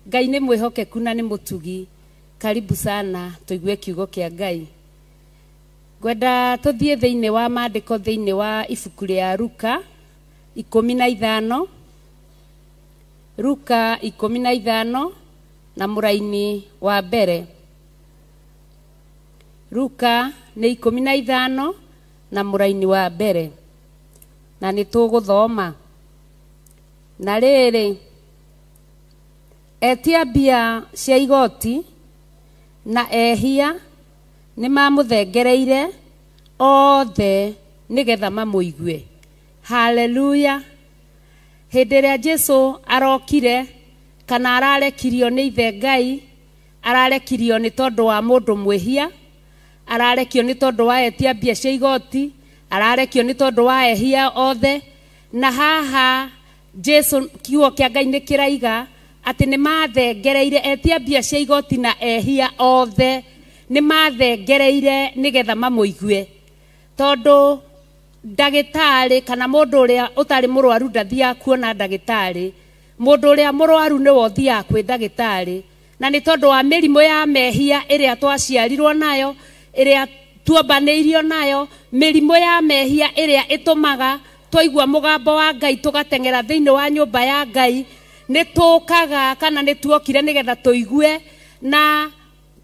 [SPEAKER 1] Ngai nĩ mwĩhokeku na nĩ mũtugi. Karibu sana tũigue kiugo kĩa Ngai. Ngwenda tũthiĩ thĩinĩ wa maandĩko thĩinĩ wa ibuku rĩa Luka 15, Luka 15 na mũraini wa mbere. Luka nĩ 15 na mũraini wa mbere. Na nĩ tũgũthoma. Na rĩrĩ, etia mbia cia igoti na ehia nĩ mamũthengereire othe nĩgetha mamũigue. Hallelujah. Hĩndĩ ĩrĩa Jesu arokire kana ararekirio nĩ ithe Ngai, ararekirio nĩ tondu wa mũndũ mwĩhia, ararekio nĩ tondu wa etia mbia cia igoti, ararekio nĩ tondu wa ehia othe. Na haha Jesu kiugo kĩa Ngai nĩ kĩraiga atĩ nĩ mathengereire etia mbia cia igoti na ehia othe, nĩ mathengereire nĩgetha mamũigue. Tondu ndagĩtarĩ kana mũndũ ũrĩa ũtarĩ mũrwaru ndathiaga kuona ndagĩtarĩ, mũndũ ũrĩa mũrwaru nĩwe ũthiaga kwĩ ndagĩtarĩ. Na nĩ tondu wa mĩrimũ ya mehia ĩrĩa twaciarirwo nayo, ĩrĩa tuombanĩirio nayo, mĩrimũ ya mehia ĩrĩa ĩtũmaga twaigua mũgambo wa Ngai tũgateng'era thĩinĩ wa nyũmba ya Ngai, nĩ tũkaga kana nĩ tuokire nĩgetha tũigue na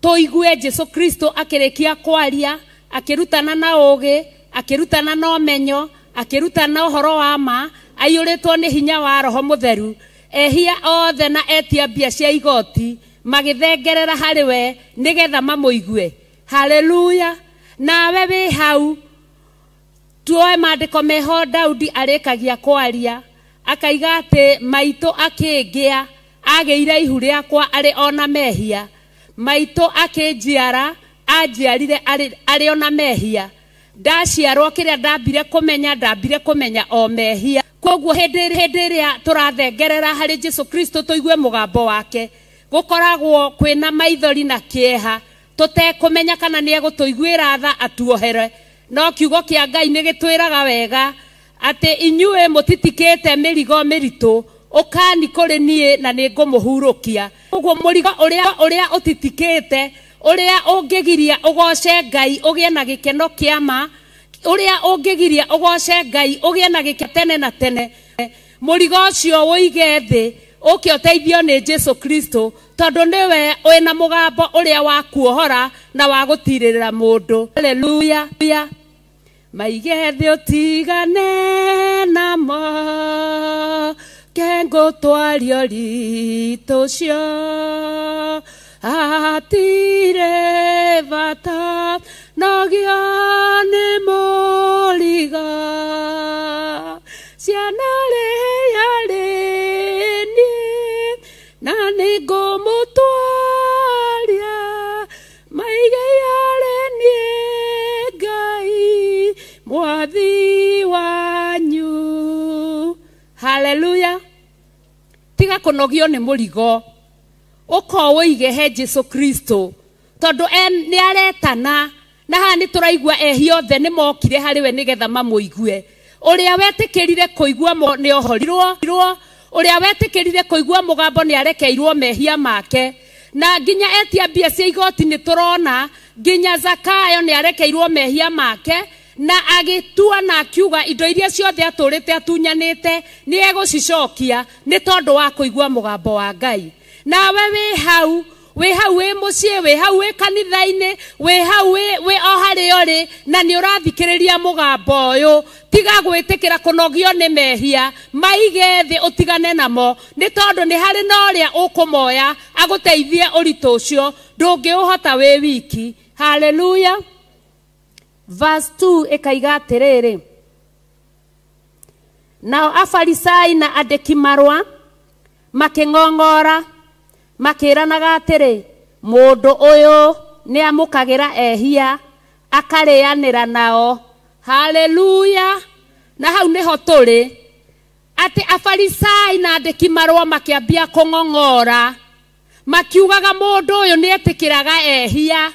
[SPEAKER 1] tũigue Jesu Kristo akĩrĩkia kwaria, akĩrutana na ũũgĩ, akĩrutana na ũmenyo, akĩrutana ũhoro wa ma, aiyũrĩtwo nĩ hinya wa Roho Mũtheru. Ehia othe na etia mbia cia igoti magĩthengerera harĩ we nĩgetha mamũigue. Hallelujah. Nawe wĩ hau, tuoe maandĩko meho Daudi arĩkagia kwaria, akaiga atĩ maitũ akĩngĩa agĩire ihu rĩakwa arĩ ona mehia, maitũ akĩnjiara anjiarire arĩ ona mehia, ndaciarwo kĩrĩa ndambire kũmenya o mehia. Koguo hĩndĩ ĩrĩa tũrathengerera harĩ Jesu Kristo tũigue mũgambo wake, gũkoragwo kwĩna maithori na kĩeha, tũtekũmenya kana nĩ egũtũiguĩra tha atuohere. No kiugo kĩa Ngai nĩ gĩtwĩraga wega atĩ inyuĩ mũtitikĩte mĩrigo mĩritũ, ũkani kũrĩ niĩ na nĩ ngũmũhurũkia. Koguo mũrigo ũrĩa ũtitikĩte, ũrĩa ũngĩgiria ũgoce Ngai ũgĩe na gĩkeno kĩa ma, ũrĩa ũngĩgiria ũgoce Ngai ũgĩe na gĩkeno tene na tene, mũrigo ũcio ũige thĩ, ũke ũteithio nĩ Jesu Kristo, tondu niwe wĩna mũgambo ũrĩa wa kuohora na wa gũtirĩrĩra mũndũ. Hallelujah. Maige thĩ ũtigane namo, kengũtwario ritũ cio, atire bata nogio nĩ mũrigo, ciana ũngĩaga kũnogio nĩ mũrigo ũkoũige he Jesu Kristo tondũ nĩ aretana na haha nĩ tũraigua ehia othe nĩ mokire harĩ we nĩgetha mamũigue ũrĩa wetĩkĩrire kũigua nĩ ohorirwo ũrĩa wetĩkĩrire kũigua mũgambo nĩ arekeirwo mehia make na nginya etia mbia cia igoti nĩ tũrona nginya Zakayo nĩ arekeirwo mehia make na agĩtua na akiuga indo iria ciothe atũrĩte atunyanĩte nĩ egũcicokia nĩ tondũ wa kũigua mũgambo wa Ngai. Nawe wĩ hau wĩ mũciĩ wĩ hau wĩ kanitha-inĩ wĩ hau wĩ o harĩa ũrĩ na nĩ ũrathikĩrĩria mũgambo ũyũ tiga gwĩtĩkĩra kũnogio nĩ mehia maige thĩ ũtigane namo nĩ tondũ nĩ harĩ na ũrĩa ũkũmoya agũteithie ũritũ ũcio ndũngĩũhota wĩ wiki. Hallelujah. Verse 2 ĩkaiga atĩrĩrĩ, nao Afarisai na andĩki marũa makĩng'ong'ora makĩranaga atĩrĩ, mũndũ ũyũ nĩ amũkagĩra ehia akarĩanĩra nao. Hallelujah. Na hau nĩho tũrĩ atĩ Afarisai na andĩki marũa makĩambia kũng'ong'ora makiugaga mũndũ ũyũ nĩ etĩkĩraga ehia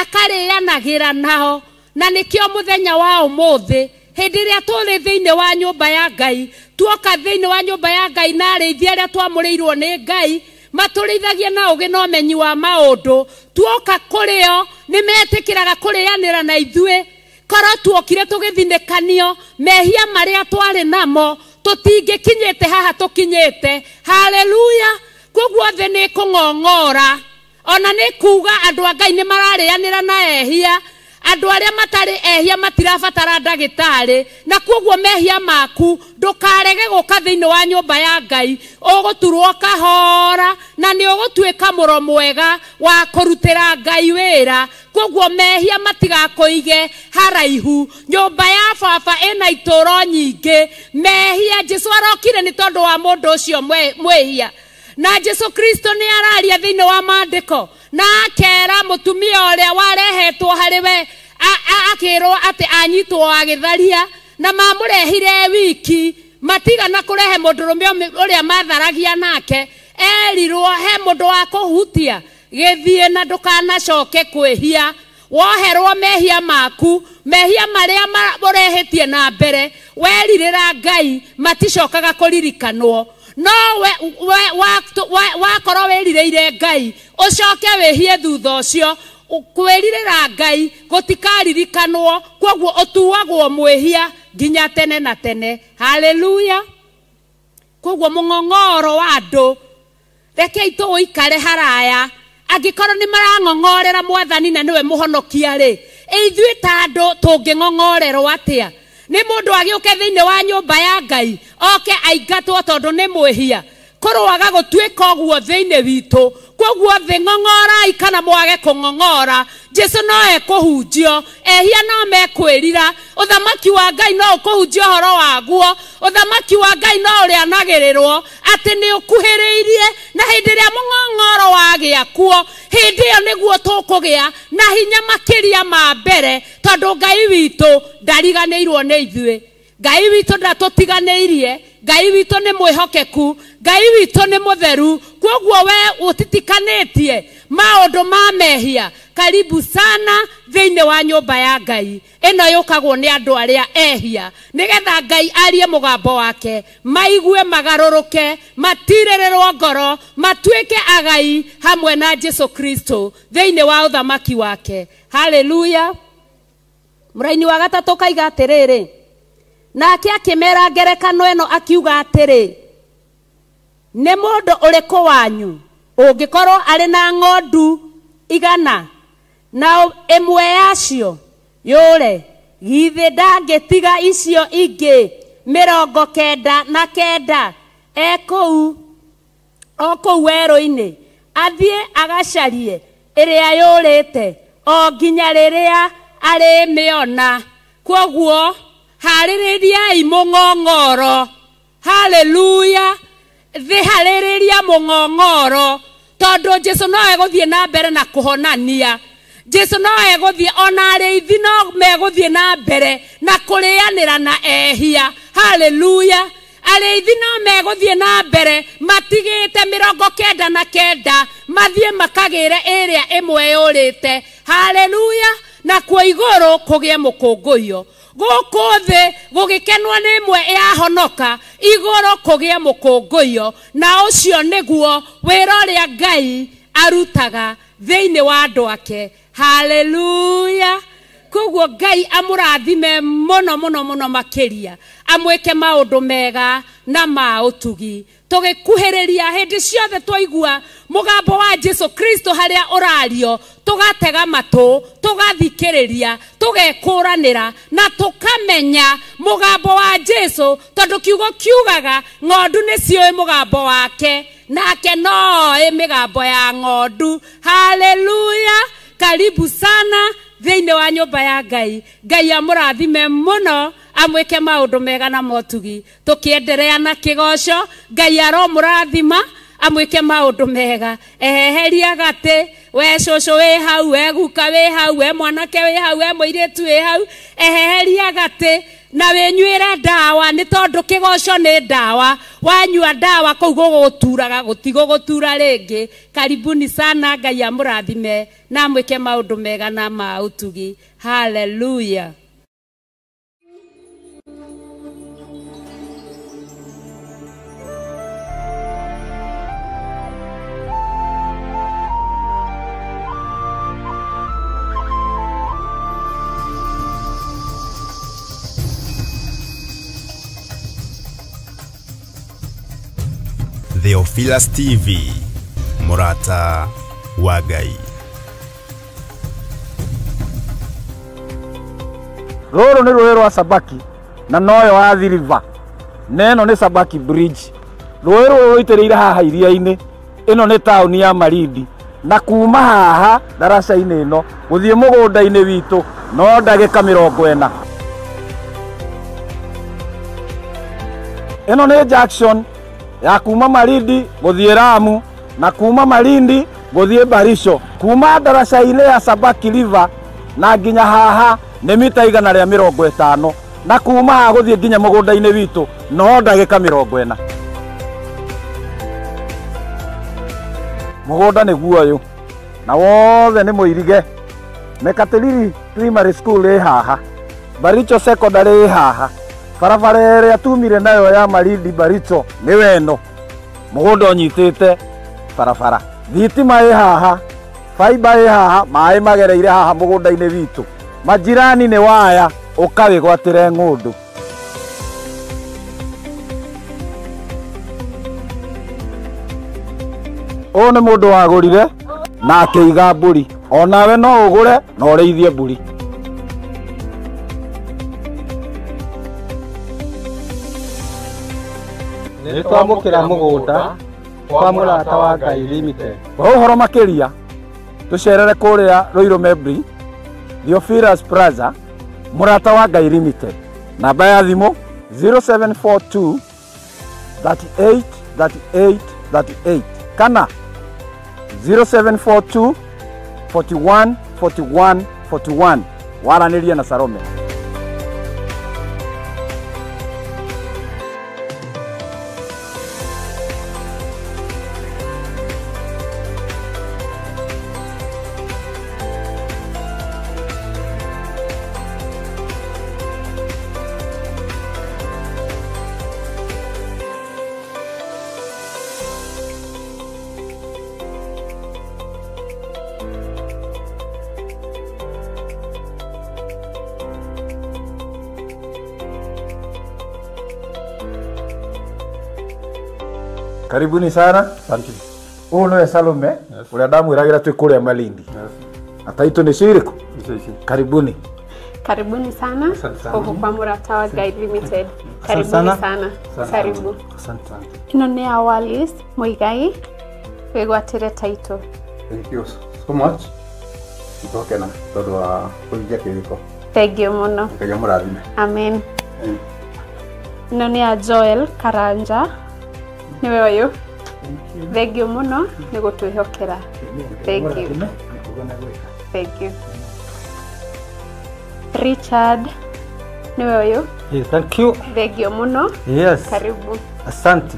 [SPEAKER 1] akarĩanagĩra nao. Na nĩkĩo mũthenya wa ũmũthĩ hĩndĩ ĩrĩa tũrĩ thĩinĩ wa nyũmba ya Ngai tuoka thĩinĩ wa nyũmba ya Ngai na arĩithia arĩa twamũrĩirwo nĩ Ngai matũrĩithagia na ũgĩ na ũmenyi wa maũndũ tuoka kũrĩo nĩ metĩkĩraga kũrĩanĩra na ithuĩ korwo tuokire tũgĩthinĩkanio mehia marĩa twarĩ namo tũtingĩkinyĩte haha tũkinyĩte. Hallelujah. Koguo thĩ nĩ kũng'ong'ora ona nĩ kuuga andũ a Ngai nĩ mararĩanĩra na ehia andũ arĩa matarĩ ehia matirabatara ndagĩtarĩ na koguo mehia maku ndũkarege gũka thĩinĩ wa nyũmba ya Ngai ũgũturwo kahora na nĩ ũgũtuĩka mũro mwega wa kũrutĩra Ngai wĩra. Koguo mehia matigakũige haraihu nyũmba ya baba ĩna itũũro nyingĩ mehia Jesu arokire nĩ tondũ wa mũndũ ũcio mwĩhia na Jesu Kristo nĩ araria thĩinĩ wa maandĩko na akera mũtumia ũrĩa warehetwo harĩ we akĩrwo atĩ anyitwo agĩtharia na mamũrehire wiki matigana kũrehe mũndũrũme ũrĩa matharagia nake erirwo he mũndũ wa kũhutia gĩthiĩ na ndũkanacoke kwĩhia woherwo mehia maku mehia marĩa ũrehĩtie na mbere werirĩra Ngai maticokaga kũririkanwo. No wakorwo wĩrirĩire Ngai ũcoke wĩhie thutha ũcio kwĩrirĩra Ngai gũtikaririkanwo koguo ũtuagwo mwĩhia nginya tene na tene. Hallelujah. Koguo mũng'ong'oro wa andũ rekei tũikare haraya angĩkorwo nĩ marang'ong'orera Mwathani na nĩwe mũhonokia rĩ ithuĩ ta andũ tũngĩng'ong'orerwo atĩa? Nĩ mũndũ agĩũke thĩinĩ wa nyũmba ya Ngai oke aingatwo tondũ nĩ mwĩhia kũrũaga gũtuĩka ũguo thĩinĩ witũ. Koguo thĩ ng'ong'orai kana mwage kũng'ong'ora Jesu no ekũhunjio ehia no mekwĩrira ũthamaki wa Ngai no ũkũhunjio ũhoro waguo ũthamaki wa Ngai no ũrĩanagĩrĩrwo atĩ nĩ ũkuhĩrĩirie na hĩndĩ ĩrĩa mũng'ong'oro wagĩa kuo hĩndĩ ĩyo nĩguo tũkũgĩa na hinya makĩria ma mbere tondũ Ngai witũ ndariganĩirwo nĩ ithuĩ. Ngai witũ ndatũtiganĩirie. Ngai witũ nĩ mwĩhokeku. Ngai witũ nĩ mũtheru. Koguo we ũtitikanĩtie maũndũ ma mehia karibu sana thĩinĩ wa nyũmba ya Ngai ĩno yũkagwo nĩ andũ arĩa ehia nĩgetha Ngai arie mũgambo wake maigue magarũrũke matirĩrĩrwo ngoro matuĩke agai hamwe na Jesu Kristo thĩinĩ wa ũthamaki wake. Hallelujah. Mũraini wa gatatũ kaiga atĩrĩrĩ, nake akĩmera ngerekano ĩno akiuga atĩrĩ, nĩ mũndũ ũrĩkũ wanyu ũngĩkorwo arĩ na ng'ondu 100 na ĩmwe yacio yũre githĩ ndangĩtiga icio ingĩ 99 kũu werũ-inĩ athiĩ agacarie ĩrĩa yũrĩte o nginya rĩrĩa arĩmĩona. Koguo harĩrĩriai mũng'ong'oro. Hallelujah. Thĩ harĩrĩria mũng'ong'oro tondũ Jesu no egũthiĩ na mbere na kũhonania. Jesu no egũthiĩ ona arĩithi no megũthiĩ na mbere na kũrĩanĩra na ehia. Hallelujah. arĩithi no megũthiĩ na mbere matigĩte 99 mathiĩ makagĩre ĩrĩa ĩmwe yũrĩte. Haleluya. Na kwa igũrũ kũgĩe mũkũngũiyo, gũkũ thĩ gũgĩkenwo nĩ ĩmwe yahonoka, igũrũ kũgĩe mũkũngũiyo. Na ũcio nĩguo wĩra ũrĩa Ngai arutaga thĩinĩ wa andũ ake. Haleluya. Koguo Ngai amũrathime mũno mũno mũno makĩria, amwĩke maũndũ mega na ma ũtugi. Tũgĩkuhĩrĩria hĩndĩ ciothe twaigua mũgambo wa Jesu Kristo harĩa ũrario, tũgatega matũ, tũgathikĩrĩria, tũgekũranĩra na tũkamenya mũgambo wa Jesu, tondũ kiugo kiugaga ng'ondu nĩ ciũĩ mũgambo wake, nake no mĩgambo ya ng'ondu. Haleluya. Karibu sana thĩinĩ wa nyũmba ya Ngai. Ngai amũrathime mũno, amwĩke maũndũ mega na motugi. Tũkĩenderea na kĩgoco, Ngai aromũrathima, amwĩke maũndũ mega. Eheheria gatĩ, we cũcũ wĩ hau, we guka wĩ hau, we mwanake wĩ hau, we mũirĩtu wĩ hau. Eheheria gatĩ na wĩnyuĩre ndawa, nĩ tondũ kĩgoco nĩ ndawa. Wanyua ndawa kũu gũgũturaga, gũtigũgũtura rĩngĩ. Karibuni sana. Ngai amũrathime na mwĩke maũndũ mega na ma ũtugi. Hallelujah.
[SPEAKER 2] Theophilus TV, Murata wa Ngai.
[SPEAKER 6] Rũrũ nĩ rũĩ rwa Sabaki na noyo wa River. Neno nĩ Sabaki Bridge. Rũĩ rũrũ rũitĩrĩire haha iria-inĩ. Ĩno nĩ taũni ya Malindi. Na kuma haha daraca-inĩ ĩno gũthiĩ mũgũnda-inĩ witũ no ndagĩka 40. Ĩno nĩ junction ya kuma Malindi gũthiĩ Lamu na kuma Malindi gũthiĩ Barisho. Kuma daraca-inĩ ya Sabaki River na nginya haha nĩ mita 150, na kuma haha gũthiĩ nginya mũgũnda-inĩ witũ no ndagĩka 40. Mũgũnda nĩ guoyũ na wothe nĩ mũirige. Mekatilili Primary School ĩ haha, Baricho Secondary ĩ haha, barabara ĩrĩa tumire nayo ya Malindi Baricho nĩ weno. Mũgũnda ũnyitĩte barabara. Thitima ĩ haha, fiber ĩ haha, maĩ magereire haha mũgũnda-inĩ witũ. Majirani nĩ waya, ũkawĩgwatĩre ng'ũndũ. Ũyũ nĩ mũndũ wagũrire na akĩiga mbũri. Onawe no ũgũre na ũrĩithie mbũri. Nĩ twamũkĩra mũgũnda kwa Mũrata wa Ngai Limited. Kwa ũhoro makĩria tũcerere kũrĩa Ruiru Mebri, Theophilus Plaza, Mũrata wa Ngai Limited. Namba ya thimũ 0742 38 38 38 kana 0742 41 41 41. Waranĩria na Salome. Karibuni sana. Asante. Huyu ni Salome. Ule ndamwiragira twi kuria Malindi. Ataitu ni ciriko. Karibuni.
[SPEAKER 7] Karibuni sana. Huko kwa Mũrata wa Ngai Limited. Karibuni sana. Karibu.
[SPEAKER 6] Asante sana.
[SPEAKER 7] Ino ni Awalis Muigai. Wegwatire title.
[SPEAKER 8] Thank you so much. Itokena todo wa kuingia kiriko.
[SPEAKER 7] Thank you muno.
[SPEAKER 8] Ngai amũrathime.
[SPEAKER 7] Amen. Ino ni Joel Karanja. Niwe wayo. Thank you muno ni gutwihokera. Thank you. Thank you. Richard Niwe uyu.
[SPEAKER 9] Thank you.
[SPEAKER 7] Thengio muno.
[SPEAKER 9] Yes.
[SPEAKER 7] Karibu.
[SPEAKER 9] Asante.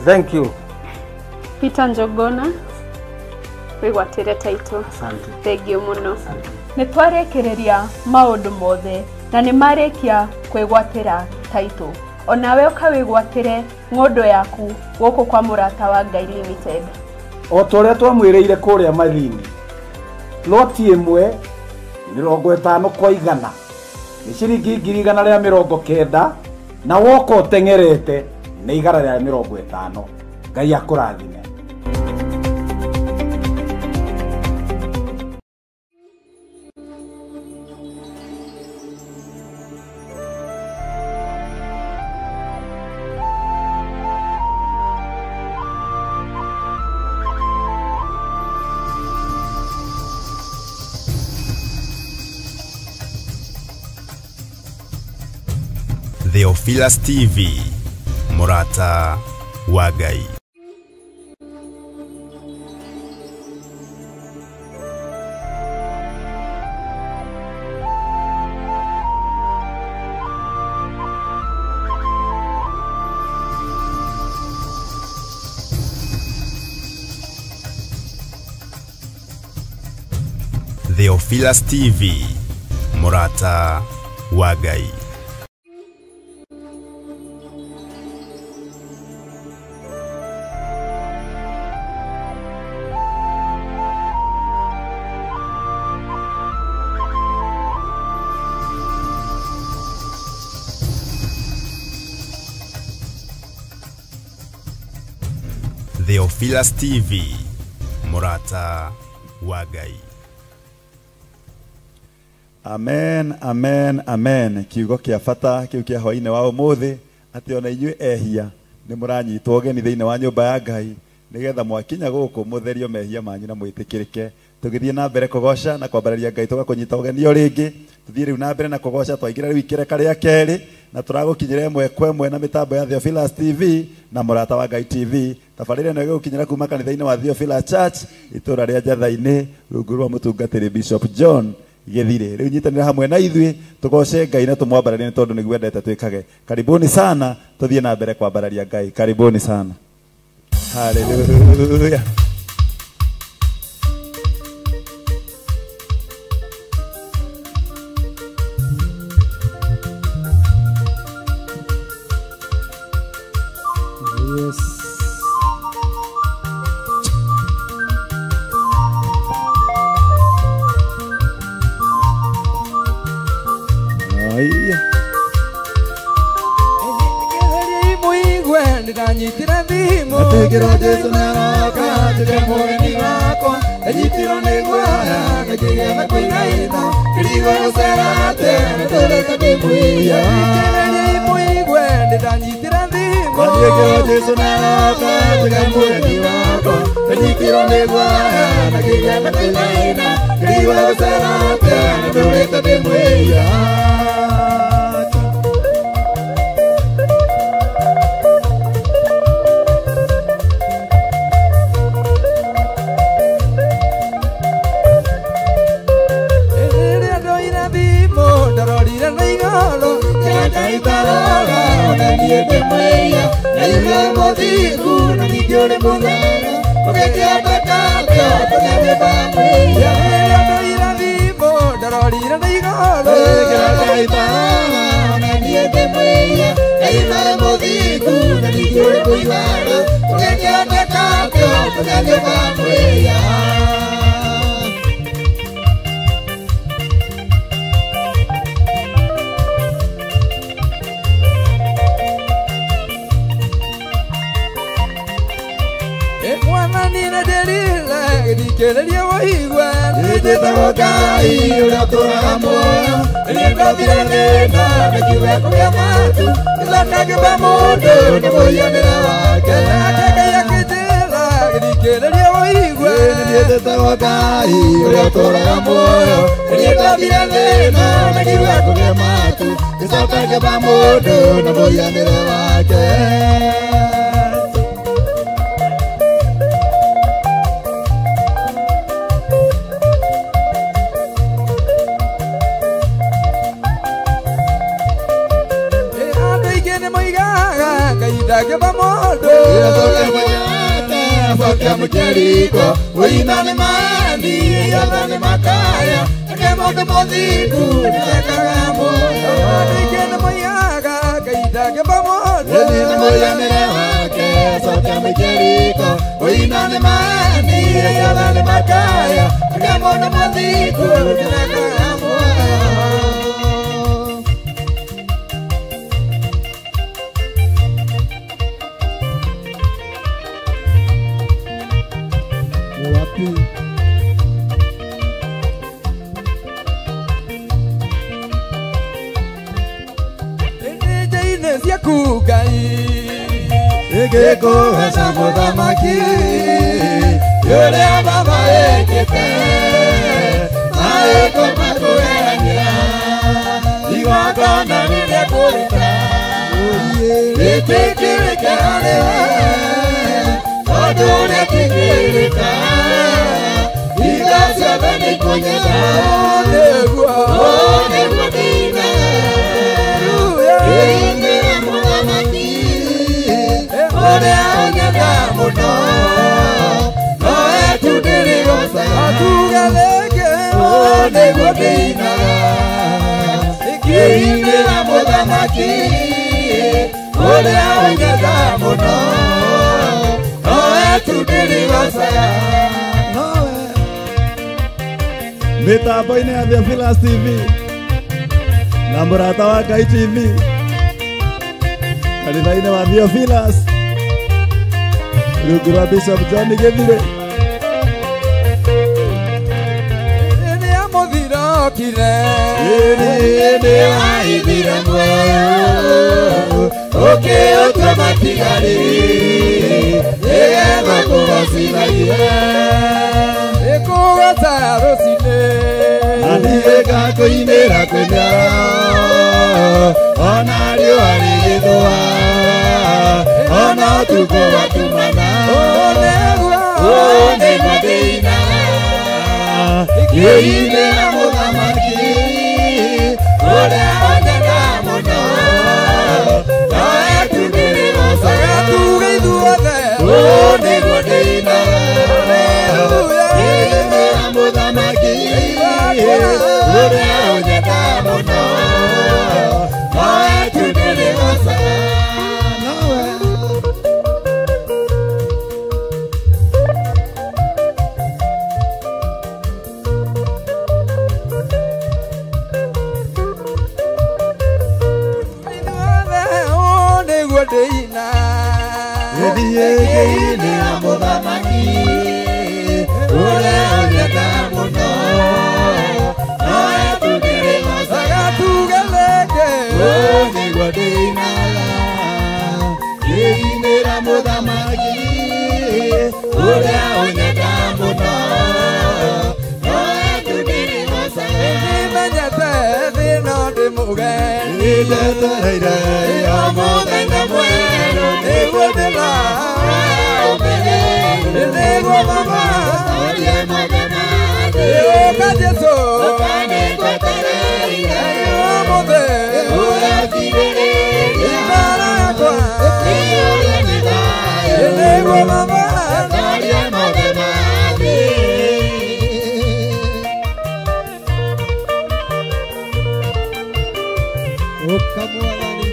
[SPEAKER 9] Thank you.
[SPEAKER 7] Peter Njogona. Wigwatire title.
[SPEAKER 9] Asante.
[SPEAKER 7] Thengio muno.
[SPEAKER 10] Nitwarekereria maundu mothe na nimarekia kwigwatira title. Onawe ukawigwatire ng'ondo yaku guku kwa Murata wa Ngai Limited.
[SPEAKER 6] O toria twamwireire kuria mathini. Loti imwe 50 kwa 100. Ni ciringi 190 na woko tengerete ni igara rya 50. Ngai akurathime.
[SPEAKER 2] Theophilus TV, Murata wa Ngai. Theophilus TV, Murata wa Ngai. Theophilus TV, Murata wa Ngai.
[SPEAKER 3] Amen, amen, amen. Kiugo kia bata kiu kia hoine wa umuthi ati ona inyuĩ ehia ni mũranyitwo ũgeni thĩinĩ wa nyũmba ya Ngai nigetha mwakinya gũkũ mũtherio mehia manyu na mwĩtĩkĩrĩke. Tũgĩthiĩ na mbere kũgoca na kwambararia Ngai tũgakũnyita ũgeni o rĩngĩ. Tuthiĩ rĩu na mbere na kũgoca twaingĩra rĩu ikereka rĩa kerĩ na tũragũkinyĩra ĩmwe kwa ĩmwe na mĩtambo ya Theophilus TV na Murata wa Ngai TV. Tabarĩra ĩno ĩgũkinyĩra kuma kanitha-inĩ wa Theophilus Church itũra rĩa Njatha-inĩ rungu rwa mũtungatĩri Bishop John Githire. Rĩu nyitanĩra hamwe na ithuĩ tũgoce Ngai na tũmwambararie tondũ nĩguo endete twĩkage. Karibuni sana, tuthiĩ na mbere kwambararia Ngai. Karibuni sana. Hallelujah. Yes. Aya.
[SPEAKER 4] Ndanyitira thimo ategera Jesu naroka tukamugeni wako anyitiro ni gwaya nakigetha kuinaina kirigo gucerate natuleta ndimuia muigwe ndanyitira thimo ategera Jesu naroka tukamugeni wako anyitiro ni gwaya nakigetha kuinaina kirigo gucerate natuleta ndimuia. Niende mweya, na yule modiku, na nijole mudara, kukekia bakaka, tukane bamweya. Niende ira vivo, darorira na igalo, kukekia itara, na niende mweya, na yule modiku, na nijole mudara, kukekia bakaka, tukane bamweya. Keleria waigwa ndete tawakai uratora moyo ningobira nena nakiwe kwa matu nilakage bamodo niboyanira wake akage yakitela keleria waigwa ndete tawakai uratora moyo ningobira nena nakiwe kwa matu nilakage bamodo niboyanira wake. Kaitake pamodo Soka mjeriko Uinane mani Yadane makaya Kemoke modiku Nakagamo Nikene moyaga Kaitake pamodo Nini moyanere wake Soka mjeriko Uinane mani Yadane makaya Kemoke modiku Nakagamo Kugai Egeko hasa mudamaki Yore ababa ekete Maeko makuerania Iwakona nile kurita Itikirike anewe Odune tikirika Igasya beni kunyesa Onegua dina Ore aonyega muno No etudirigosa Atugaleke One godina Ikiinira mudamaki Ore aonyega muno No etudirigosa
[SPEAKER 3] Mitambo-inĩ ya Theophilus TV na mũrata wa Ngai TV kanitha-inĩ wa Theophilus rungu rwa Bishop John Gĩthire
[SPEAKER 4] Nĩ amũthirokire Nĩ waithire muoyo Ũkĩũtua matigari Nĩgetha kũgacithagia Ĩkũgata rũcinĩ Na niĩ ngakũinĩra kwĩmĩara Ona riũa rĩgĩthũa Ona ũtukũ watumana Onegua thĩna Kĩinĩra mũthamaki Ũrĩa onyenda mũno No etugĩrĩro Sagatuga ithuothe Onegua thĩna Kĩinĩra mũthamaki Ũrĩa onyenda mũno No etugĩrĩro Deina Ediegeine amodamaki Ule onyeta muno No etugirimo sagatugeleke Onigwa deina Geine amodamaki Ule onyeta muno No etugirimo sagatugeleke Dino de mugen Nijete reire Amodenga muero Nego de la Nego mamá Oye mamá Ego calleso Ocane cuatereira Ego de Ura tirere Ibaragua Ego de medalla Nego mamá Oye mamá Okamualani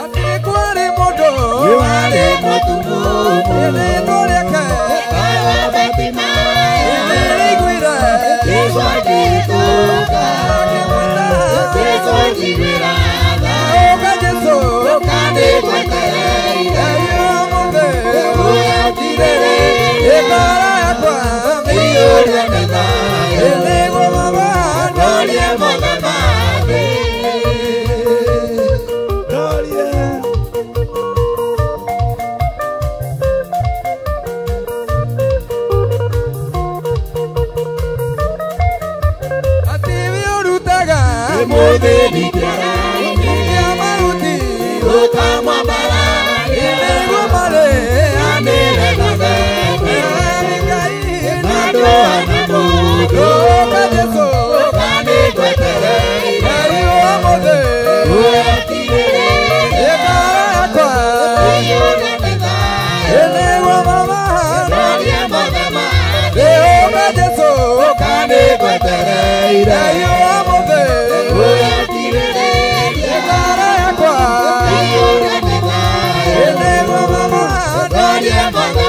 [SPEAKER 4] Atikwari modo Iwari motumu Ele noreke Kala batima Ele guira Keso akituka Keso akibirada Oka jeso Okane kwekere Ayo monde Uya tirere Ekara yakwa Miyoria neta Ele gomaba Nolie mogaba Mode dikiara ya maruti ukama bara ile gomale amere nabe ngai nado anamudo kajeso kane kwetere ayo mode ngwetereire yo muthe uyakirereria bara yakwa ene mama ndaria mama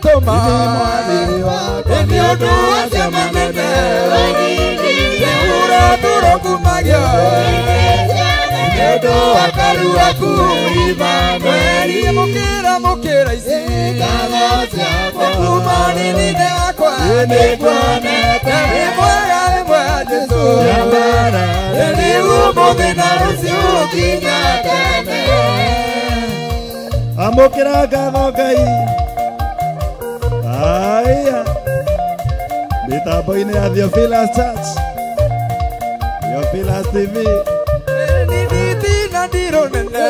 [SPEAKER 4] Toma eni odu asia manene ura duro kumagyo eni odu akaru aku Emmanuel mukira isi kumani nine akwa eni kwanete emwega Jesu eni umuthi na rusi ukinya tene amukira gatho Ngai Aya, mitambo-inĩ ya Theophilus Church, Theophilus TV. Nini na ndiro nene,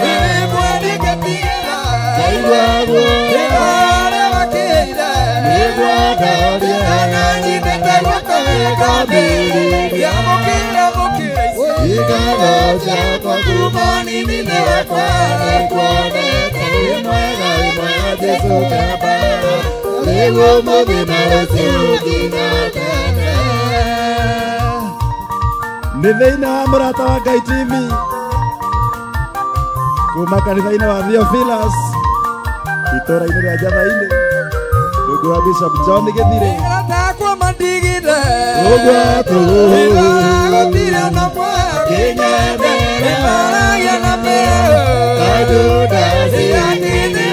[SPEAKER 4] nini mwani katina, nivare wakeire, ananyitete gwakaweka mbili, yamukira isi, ikano chakwa kumani nine wakwa, nikuonete imwega Jesu kaba, lego mabina usiukina tene. Nithaina wa Murata wa Ngai TV, kuma kanitha-inĩ wa Theophilus, itũra-inĩ rĩa Njatha-inĩ, rungu wa Bishop John Gĩthirĩ. Takwa mandigire, gũtirĩ na mwaki, kinyendere, maragia na mbeo, kajudaci akini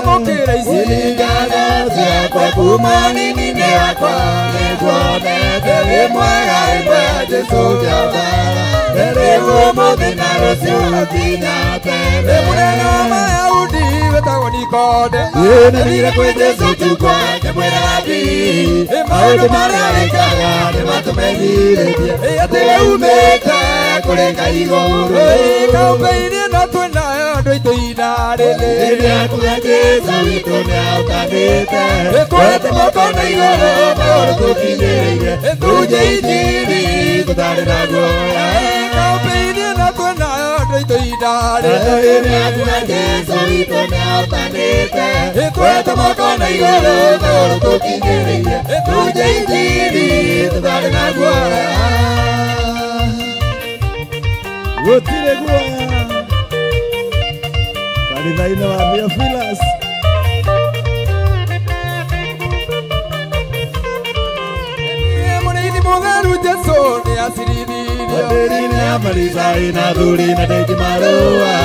[SPEAKER 4] mukira isi ngano ciakwa kumani nine wakwa nikuonete wĩ mwega Jesu kiambara rĩu mũthĩ na rũciũ nginya tene mũnene wa Mayahudi wĩtagwo Nikode nĩthire kwĩ Jesu kiugo ngĩmwĩra Rabi maũndũ marĩa wĩkaga nĩmatũmenyithĩtie atĩ we umĩte kũrĩ Ngai igũrũ kaũmbe-inĩ no twĩnayo andũ aitũ ihinda rĩrĩ rĩrĩa kuga Jesu witũ nĩaũtanĩte twete moko na igũrũ maũndũ tũkinyĩrĩire tuje injili tũtarĩ na guoya kaũmbe-inĩ no twĩnayo andũ aitũ ihinda rĩrĩ rĩrĩa kuga Jesu witũ nĩaũtanĩte twete moko na igũrũ maũndũ tũkinyĩrĩire tuje injili tũtarĩ na guoya gũtirĩ guoya kanitha-inĩ wa Theophilus mũrĩithi mũtheru Jesu nĩacirithĩirio nĩamaricaĩ na thuri na ndeji marũa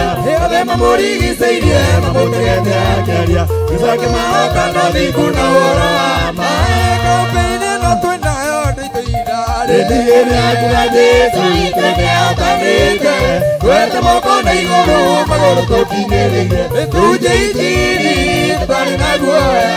[SPEAKER 4] othe mamũrigicĩirie mamũtegete akĩaria gĩcoke mahoka no thingu na ũhoro wa ma kaũmbe-inĩ no twĩnayo andũ aitũ ihinda rĩrĩ nĩakuga Jesu witũ nĩaũtanĩte twete moko na igũrũ magũrũ tũkinyĩrĩire tuje injili tũtarĩ na guoya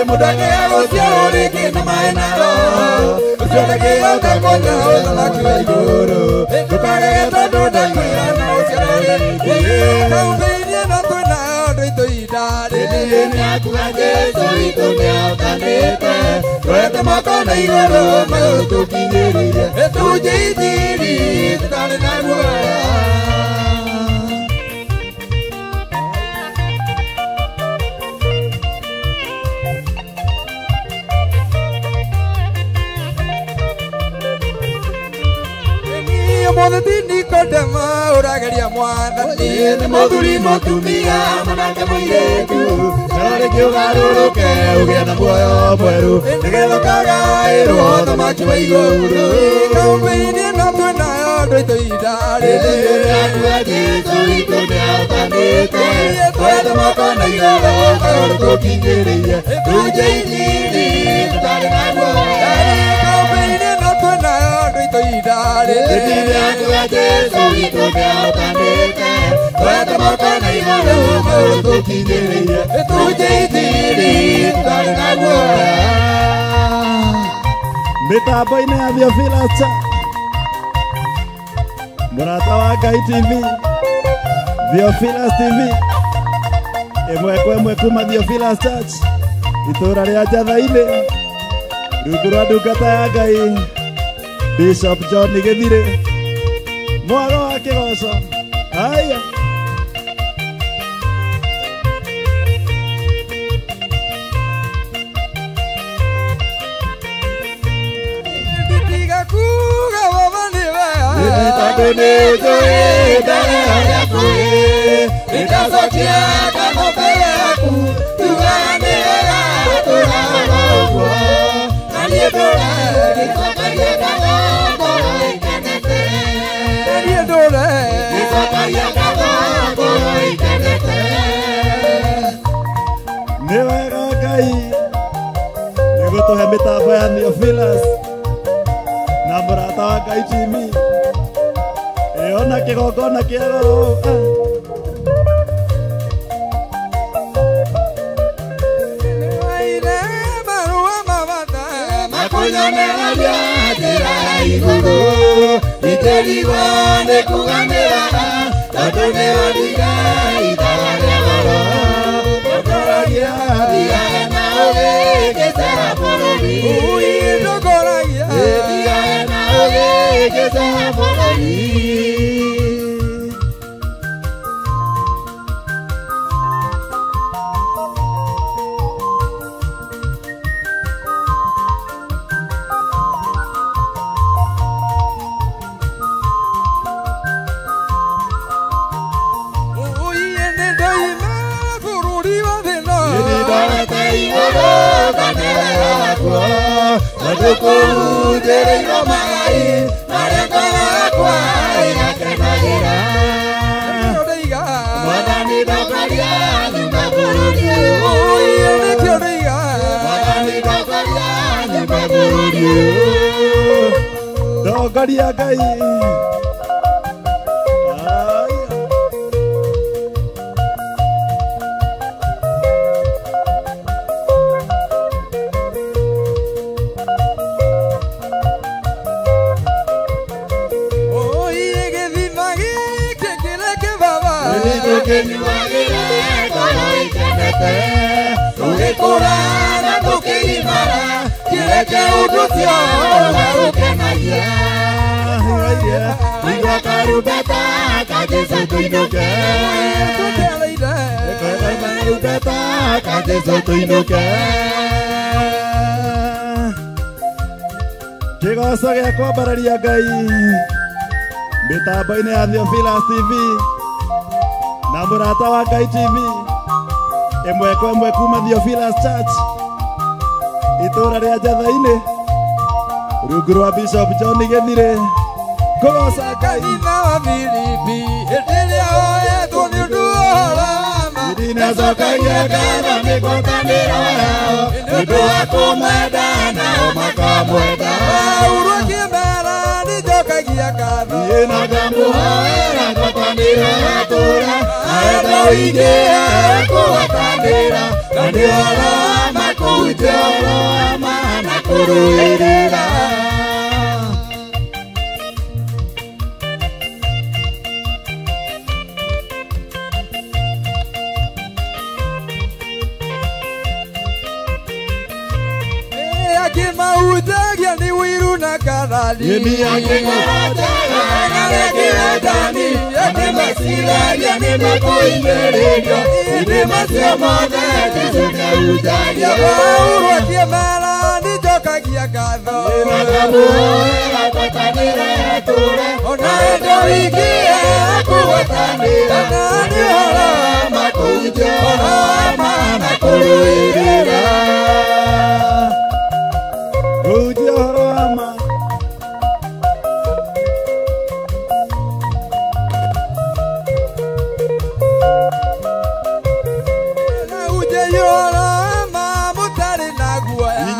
[SPEAKER 4] Mudake agosia oriki na maenaro Usiotake utakonya utamaki wa iguru Tukage tando dakwira na usioriki Kaumbeini na twina ondo ito idari Nini akuga Jesu ito neautanite Twete moko na iguru maguru tukinyirire Tuje injili tutari na guoya Mwathani Nikodema ũrageria Mwathani nĩ mũthuri mũtumia mwanake mũirĩtu karore kĩũgarũrũke ũgĩe na muoyo mwerũ nĩgetha ũkagaĩrwo thamaki wa igũrũ kaũmbe-inĩ no twĩnayo andũ aitũ ihinda rĩrĩ akuga Jesũ witũ nĩaũtanĩte twethe moko na igũrũ magũrũ tũkinyĩrĩire tuje injili tũtarĩ na guoya Jesu witũ nĩokanĩte, twende moko na igũrũ mũrũ tũkinyĩrĩire, tũnjĩitĩri tũtarĩ na guoya.
[SPEAKER 3] Mitambo-inĩ ya Theophilus Church, mũrata wa Ngai TV, Theophilus TV, ĩmwe kwa ĩmwe kuma Theophilus Church, itũra rĩa Njatha-inĩ, rungu rwa ndungata ya Ngai, Bishop John Gĩthirĩ, mwago wa kĩgoco. Haya. Niwega Ngai nĩgũtũhe mĩtambo ya Theophilus na mũrata wa Ngai TV ĩona kĩgongona kĩa goro.
[SPEAKER 4] Makunyoneragia njĩra ya igũrũ, itĩrigwo nĩ kuganĩra, tondũ nĩwe Ngai itawa rĩa goro. Ndogoragia thiaga na ũgĩ ngĩcera bũrũri, ndogoragia thiaga na ũgĩ ngĩcera bũrũri. Ndũkũnjĩrĩirwo magai marĩa ngoro yakwa ĩgakenagĩra. Mwathani ndongoria nyuma bũrũri ũyũ, Mwathani ndongoria nyuma bũrũri ũyũ.
[SPEAKER 3] Ndongoria Ngai.
[SPEAKER 4] Tũgĩkũrana tũkĩgimara, kĩreke ũndũ ũcio ũgũkenagia. Igua karumbeta ka Jesũ tũinũke, karumbeta ka Jesũ tũinũke.
[SPEAKER 3] Kĩgoco gĩa kwambararia Ngai mĩtambo-inĩ ya Theophilus TV na mũrata wa Ngai TV, ĩmwe kwa ĩmwe kuma Theophilus Church, itũra rĩa Njatha-inĩ, rungu rwa Bishop John Gĩthirĩ, kũgoca Ngai.
[SPEAKER 4] Kanitha wa Filipi hĩndĩ ĩrĩa woetwo nĩ ũndũ wa ũrama, nĩcokagia ngatho nĩ ngwatanĩro yao, nĩ ũndũ wa kũmwenda nao makamwenda. Paulo akĩmera nĩnjokagia ngatho, na ngamũhoera ngwatanĩro yatũũra, na wendo wĩingĩ kũgwatanĩra, na nĩ ũhoro wa makũnja ũhoro wa ma na kũrũĩrĩra. Akĩmahunjagia nĩ wĩru na karathi, akĩmahunjagia nĩ maciragia nĩ makũigĩrĩrio, nĩ macio mothe Jesũ nĩahunjagia. Paulo akĩmera nĩnjokagia ngatho, na ngamũhoera ngwatanĩro yatũũre, ona wendo wĩingĩ kũgwatanĩra, na nĩ ũhoro wa makũnja ũhoro wa ma na kũrũĩrĩra.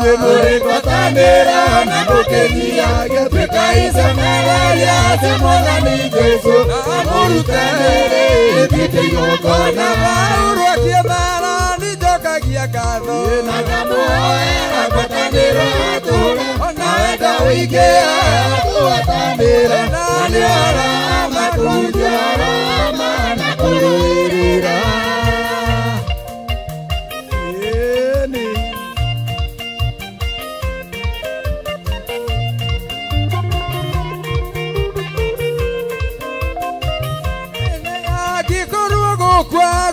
[SPEAKER 4] ithuĩ mũrĩ ngwatanĩro na mũkĩnyia gĩtuĩka iconereria cia Mwathani Jesũ amũrutanĩrĩ ĩtuĩke igongona. Paulo akĩmera nĩnjokagia ngatho na ngamũhoera ngwatanĩro atũũre ona wenda ũingĩ ngwatanĩro na nĩorama kũnjoroma na kũrũĩrĩra.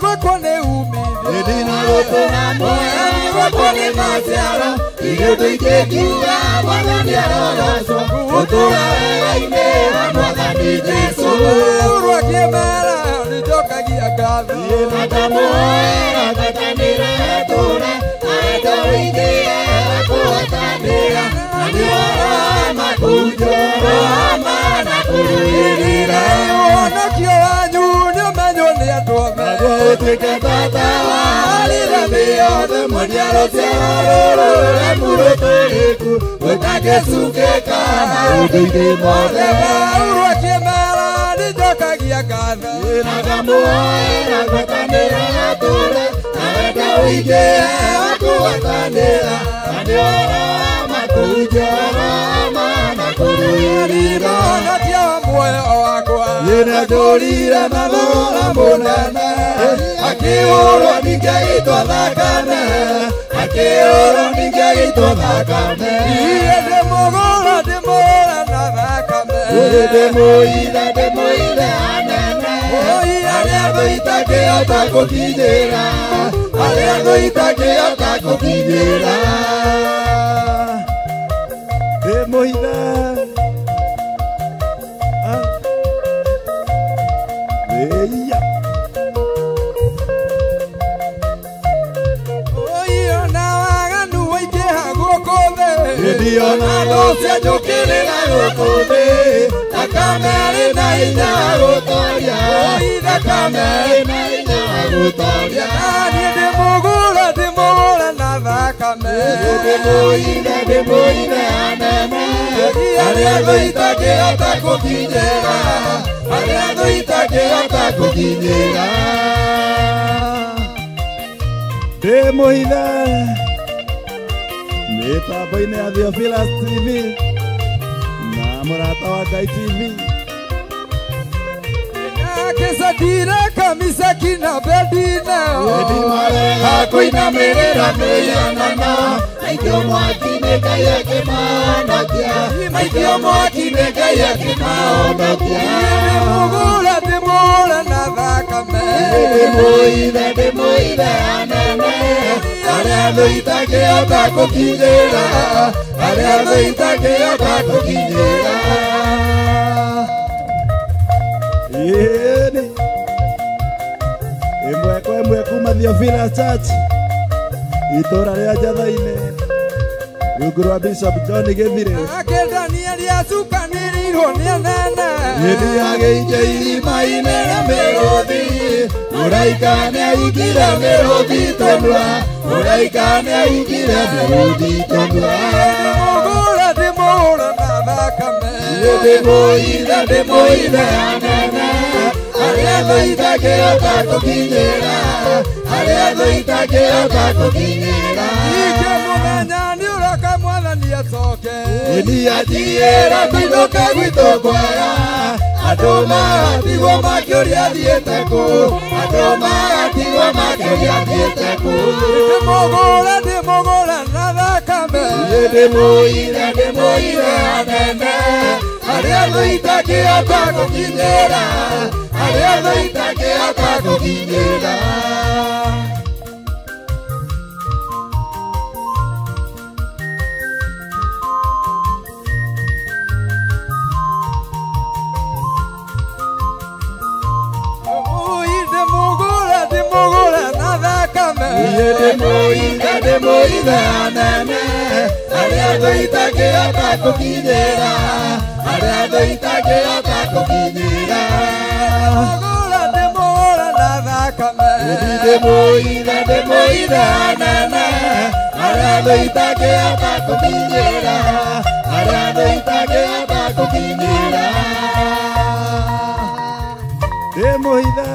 [SPEAKER 4] Gwakwa nĩ umithio ndina gũtũra muoyo gwakwa nĩ maciaro ithuĩ ingĩkiuga Mwathani arogocwo gũtũra wega-inĩ wa Mwathani Jesũ. Paulo akĩmera nĩnjokagia ngatho na ngamũhoera ngwatanĩro atũũre na wendo ũingĩhe kũgwatanĩra na nĩorama kũnjoroma na kũrũĩrĩra. Ũhonokio wanyu nĩũmenywo nĩ andũ othe gũtuĩke bata warĩra thĩ yothe moniaro cia rũrũre mũrũtũrĩku gũtangĩcukĩka maũndũ-inĩ mothe. Paulo akĩmera nĩnjokagia ngatho na ngamũhoera ngwatanĩro atũũre na wendo ũingĩhe wa kũgwatanĩra na nĩorama kũnjoroma na kũrũĩrĩra. Ũhonokio wa muoyo wakwa nĩndũrire na thogora mũnene akĩhũrwo ningĩgĩitwo thakame akĩhũrwo ningĩgĩitwo thakame. Niĩ ndĩmũgũra na thakame ndĩmũire anene arĩa thũ itangĩhota gũkinyĩra arĩa thũ itangĩhota gũkinyĩra. Ndĩmũire ndiona andũ cianjũkĩrĩra gũkũ thĩ thakame ĩrĩ na hinya wa gũtooria thakame ĩrĩ na hinya wa gũtooria. Niĩ ndĩmũgũra na thakame ndĩmũire anene arĩa thũ itangĩhota gũkinyĩra arĩa thũ itangĩhota gũkinyĩra. Ndĩmũire mĩtambo-inĩ ya Theophilus TV na mũrata wa Ngai TV. Sadira Misaki na Abednego hakuinamĩrĩra mĩhianano maikio mwaki-inĩ Ngai akĩmahonokia maikio mwaki-inĩ Ngai akĩmahonokia. Ndĩmũgũra na thakame ndĩmũire anene arĩa thũ itangĩhota gũkinyĩra arĩa thũ itangĩhota gũkinyĩra. Ĩmwe kwa ĩmwe kuma Theophilus Church itũũra rĩa Njatha-inĩ rungu rwa Bishop John Gĩthirĩ. Nake Danieli acukanĩrĩirwo nĩ anene hĩndĩ ya gĩikĩ irima-inĩ rĩa mĩrũthi mũraika nĩahingire mĩrũthi tondua mũraika nĩahingire mĩrũthi tondua. Ndĩmũgũra na thakame ndĩmũire anene arĩa thũ itangĩhota gũkinyĩra arĩa thũ itangĩhota gũkinyĩra. Ningĩ mũthenya nĩũroka Mwathani acoke nĩndiatigĩra kũinũka gwitũ kwega andũ magatigwo makĩũria thiĩte kũ andũ magatigwo makĩũria thiĩte kũ. Ndĩmũgũra na thakame ndĩmũire anene arĩa thũ itangĩhota gũkinyĩra arĩa thũ itangĩhota gũkinyĩra. Ndĩmũgũra na thakame ndĩmũire anene arĩa thũ itangĩhota gũkinyĩra arĩa thũ itangĩhota gũkinyĩra. Ndĩmũgũra na thakame ndĩmũire anene Arando itake atakukinyira Arando itake atakukinyira
[SPEAKER 3] Demohitha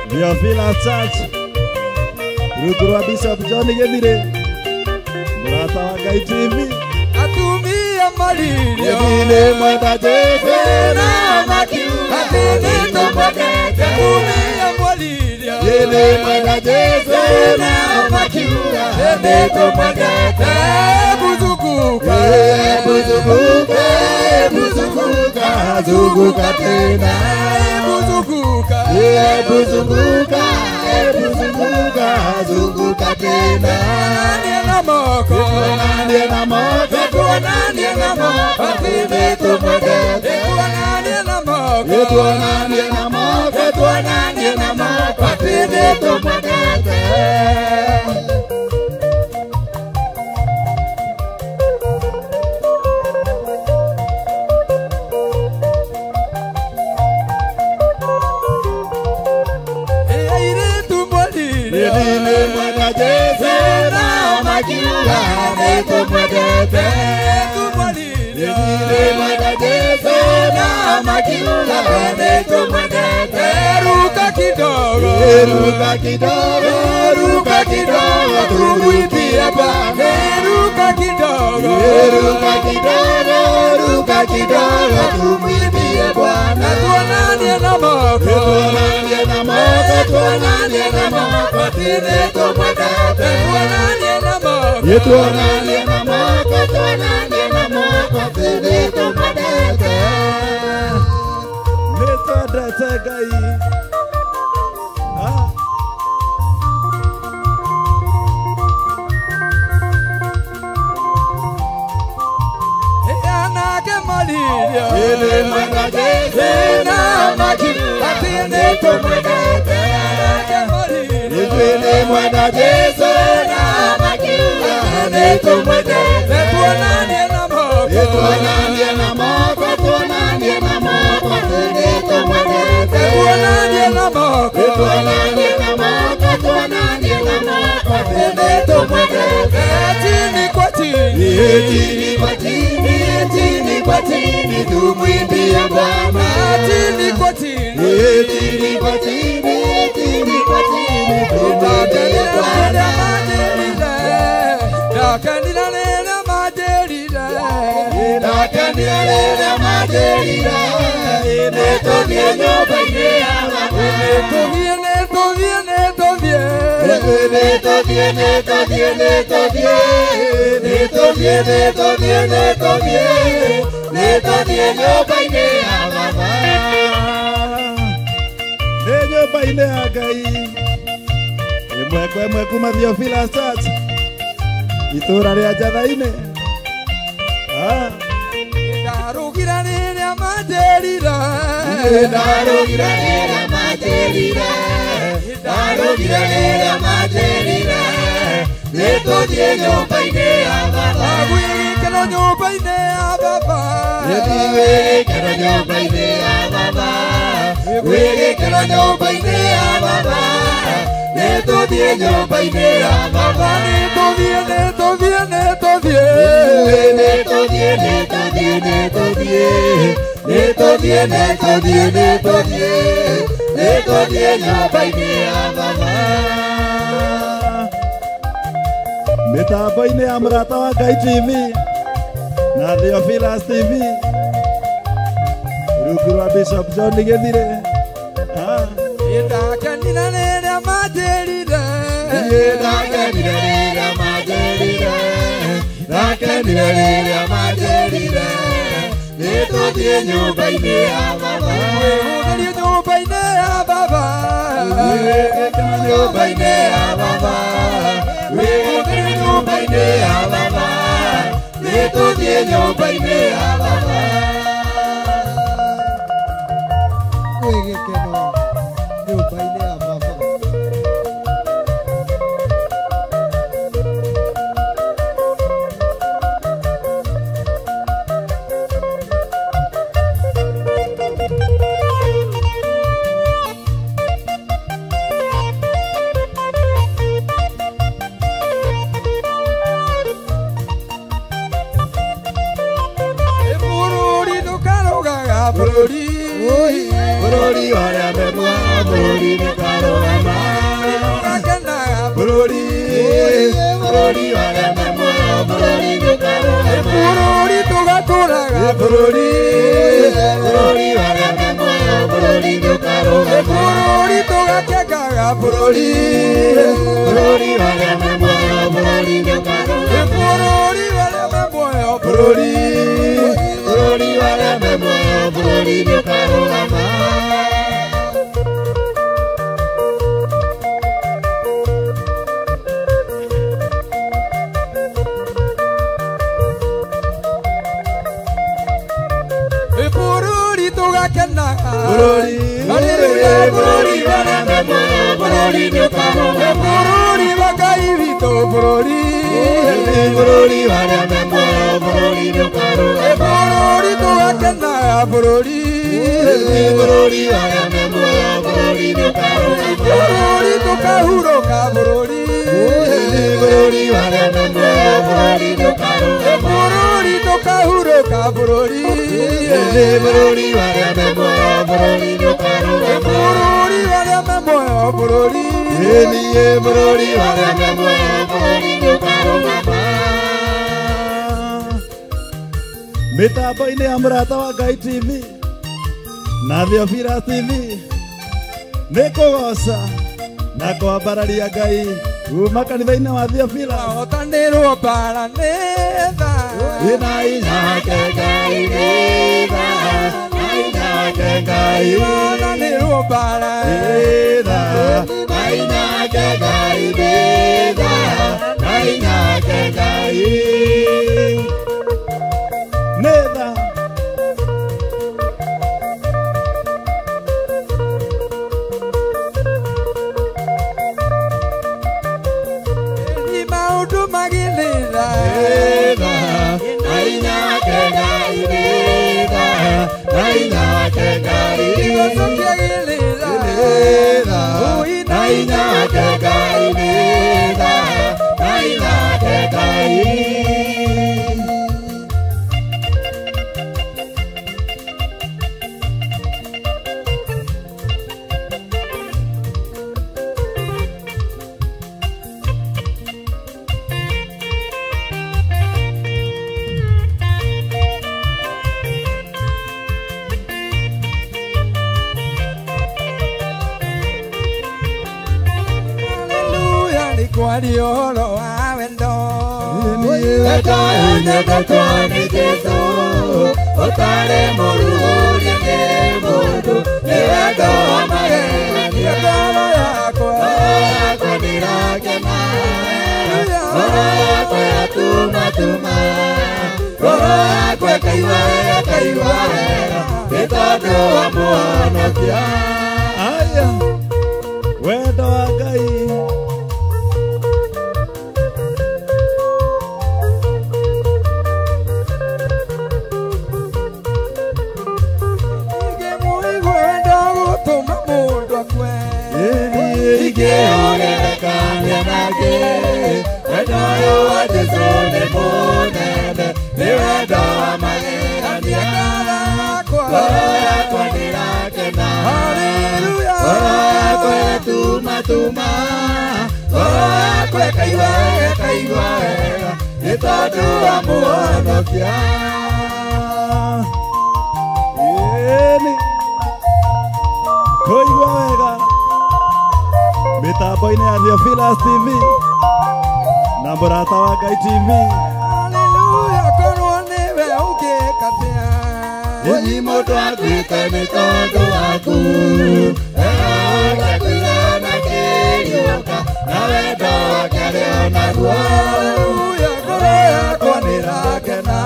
[SPEAKER 3] Theophilus Church Ruguru Bishop John Gethire Murata wa Ngai TV
[SPEAKER 4] Atumia Maririo
[SPEAKER 3] Yedine mwenda Jesu
[SPEAKER 4] na makiura Atene tomodete Atumia Maririo
[SPEAKER 3] Yedine mwenda Jesu
[SPEAKER 4] na makiura Atene tomodete Buzunguka
[SPEAKER 3] Buzunguka Buzunguka Zunguka tena
[SPEAKER 4] Buzunguka
[SPEAKER 3] Buzunguka Buzunguka Zunguka tena
[SPEAKER 4] Nena moko
[SPEAKER 3] Nena moko
[SPEAKER 4] Nena moko Atene tomodete Nena moko
[SPEAKER 3] Nena moko
[SPEAKER 4] Nena moko Atene tomodete Ruka kidogo,
[SPEAKER 3] ruka kidogo,
[SPEAKER 4] ruka kidogo, tumuimbie Bwana. Ruka kidogo,
[SPEAKER 3] ruka kidogo, ruka kidogo,
[SPEAKER 4] tumuimbie Bwana. Tuonane na moko,
[SPEAKER 3] tuonane na moko,
[SPEAKER 4] tuonane na moko, tine tumwendete. Tuonane na moko,
[SPEAKER 3] tuonane na moko, tuonane na moko, tine tumwendete. Nitwendete Ngai.
[SPEAKER 4] Ele manda Jesu na makiura Atene tomwendete ni mwenda Jesu na makiuga ni tumwendete. Tuonanie na moko, tuonanie na moko, tuonanie na moko, ni tumwendete. Tuonanie na moko, tuonanie na moko, tuonanie na moko, ni tumwendete. Chini kwa chini, chini kwa chini, chini kwa chini, tumwimbie Bwana. Chini kwa chini, chini kwa chini, chini kwa chini, tumwimbie Bwana. Dakanira nena majerira, dakanira nena majerira, netovie nyumba-ini ya Baba. Netovie, netovie, netovie, netovie, netovie, netovie, netovie, netovie, netovie, netovie nyumba-ini ya Baba.
[SPEAKER 3] Nĩ nyũmba-inĩ ya Ngai ĩmwe kwa ĩmwe kuma Theophilus Church itũra rĩa Njatha-inĩ.
[SPEAKER 4] Ndarũgira rĩrĩa manjĩrire, ndarũgira rĩrĩa manjĩrire, ndarũgira rĩrĩa manjĩrire, nĩtũthiĩ nyũmba-inĩ ya Baba. Gwĩgĩkĩro nyũmba-inĩ ya Baba, gwĩgĩkĩro nyũmba-inĩ ya Baba, gwĩgĩkĩro nyũmba-inĩ ya Baba, nĩtũthiĩ nyũmba-inĩ ya Baba. Nĩtũthiĩ, nĩtũthiĩ, nĩtũthiĩ, nĩtũthiĩ, nĩtũthiĩ, nĩtũthiĩ, nĩtũthiĩ, nĩtũthiĩ, nĩtũthiĩ, nĩtũthiĩ nyũmba-inĩ ya Baba.
[SPEAKER 3] Mĩtambo-inĩ ya mũrata wa Ngai TV na Theophilus TV rungu rwa Bishop John Gĩthire.
[SPEAKER 4] Ndakenire rĩrĩa manjĩrire, ndakenire rĩrĩa manjĩrire, ndakenire rĩrĩa manjĩrire, nĩtũthiĩ nyũmba-inĩ ya Baba. Wĩhũtherie nyũmba-inĩ ya Baba, wĩhũtherie nyũmba-inĩ ya Baba, wĩhũtherie nyũmba-inĩ ya Baba, nĩtũthiĩ nyũmba-inĩ ya Baba.
[SPEAKER 11] Wĩgĩkeno nyũmba-inĩ ya Baba.
[SPEAKER 4] Bũrũri ndũkarũgaga, bũrũri bũrũri warĩa mendwa, bũrũri ndũkarũgama. Bũrũri bũrũri warĩa mendwa, bũrũri ndũkarũgama. Bũrũri tũgatũraga, bũrũri bũrũri warĩa mendwa, bũrũri ndũkarũgama. Bũrũri tũgakengaga, bũrũri bũrũri warĩa mendwa, bũrũri ndũkarũgama. Bũrũri warĩa mendwa, bũrũri bũrũri warĩa mendwa, bũrũri ndũkarũgama. Bũrũri tũgakenaga, bũrũri bũrũri warĩa mendwa, bũrũri ndũkarũgama. Bũrũri wa Ngai witũ, bũrũri bũrũri warĩa mendwa, bũrũri ndũkarũgama. Bũrũri tũgakenaga, bũrũri bũrũri warĩa mendwa, bũrũri ndũkarũgama. Bũrũri tũkahurũka, bũrũri bũrũri warĩa mendwa, bũrũri ndũkarũgama. Bũrũri tũkahurũka, bũrũri bũrũri warĩa mendwa, bũrũri ndũkarũgama. Bũrũri warĩa mendwa, bũrũri bũrũri warĩa mendwa, bũrũri ndũkarũgama.
[SPEAKER 3] Mĩtambo-inĩ ya mũrata wa Ngai TV na Theophilus TV nĩ kũgoca na kwambararia Ngai kuma kanitha-inĩ wa Theophilus.
[SPEAKER 4] Hotanĩrwo mbara nĩ tha,
[SPEAKER 3] na inake Ngai nĩ tha, na inake Ngai
[SPEAKER 4] hotanĩrwo mbara
[SPEAKER 3] nĩ tha,
[SPEAKER 4] na inake Ngai nĩ tha, na inake Ngai
[SPEAKER 3] nĩ tha.
[SPEAKER 4] kwaria ũhoro wa wendo
[SPEAKER 12] wendo nyendetwo nĩ Jesũ ũtarĩ mũrũũria nĩ mũndũ nĩ wendo wa magegania ngoro yakwa ndĩrakena ngoro yakwa yatuma ngoro yakwa ĩkaigua wega nĩ tondũ wa Mũhonokia
[SPEAKER 3] wendo wa Ngai
[SPEAKER 12] ingĩũgerekania nake wendo ũyũ wa Jesũ nĩ mũnene nĩ wendo wa magegania ngoro yakwa ndĩrakena ngoro yakwa ĩgatuma ngoro yakwa ĩkaigua wega nĩ tondũ wa Mũhonokia
[SPEAKER 3] kũigua wega mitambo-inĩ ya Theophilus TV na Mũrata wa Ngai TV.
[SPEAKER 4] Haleluya, korwo nĩwe ũngĩkatia
[SPEAKER 12] Ĩni mũndũ akuĩte nĩ tondũ waku ũgakuire na kĩriũka na wendo wake arĩ o naguo.
[SPEAKER 4] Haleluya, ngoro yakwa nĩrakena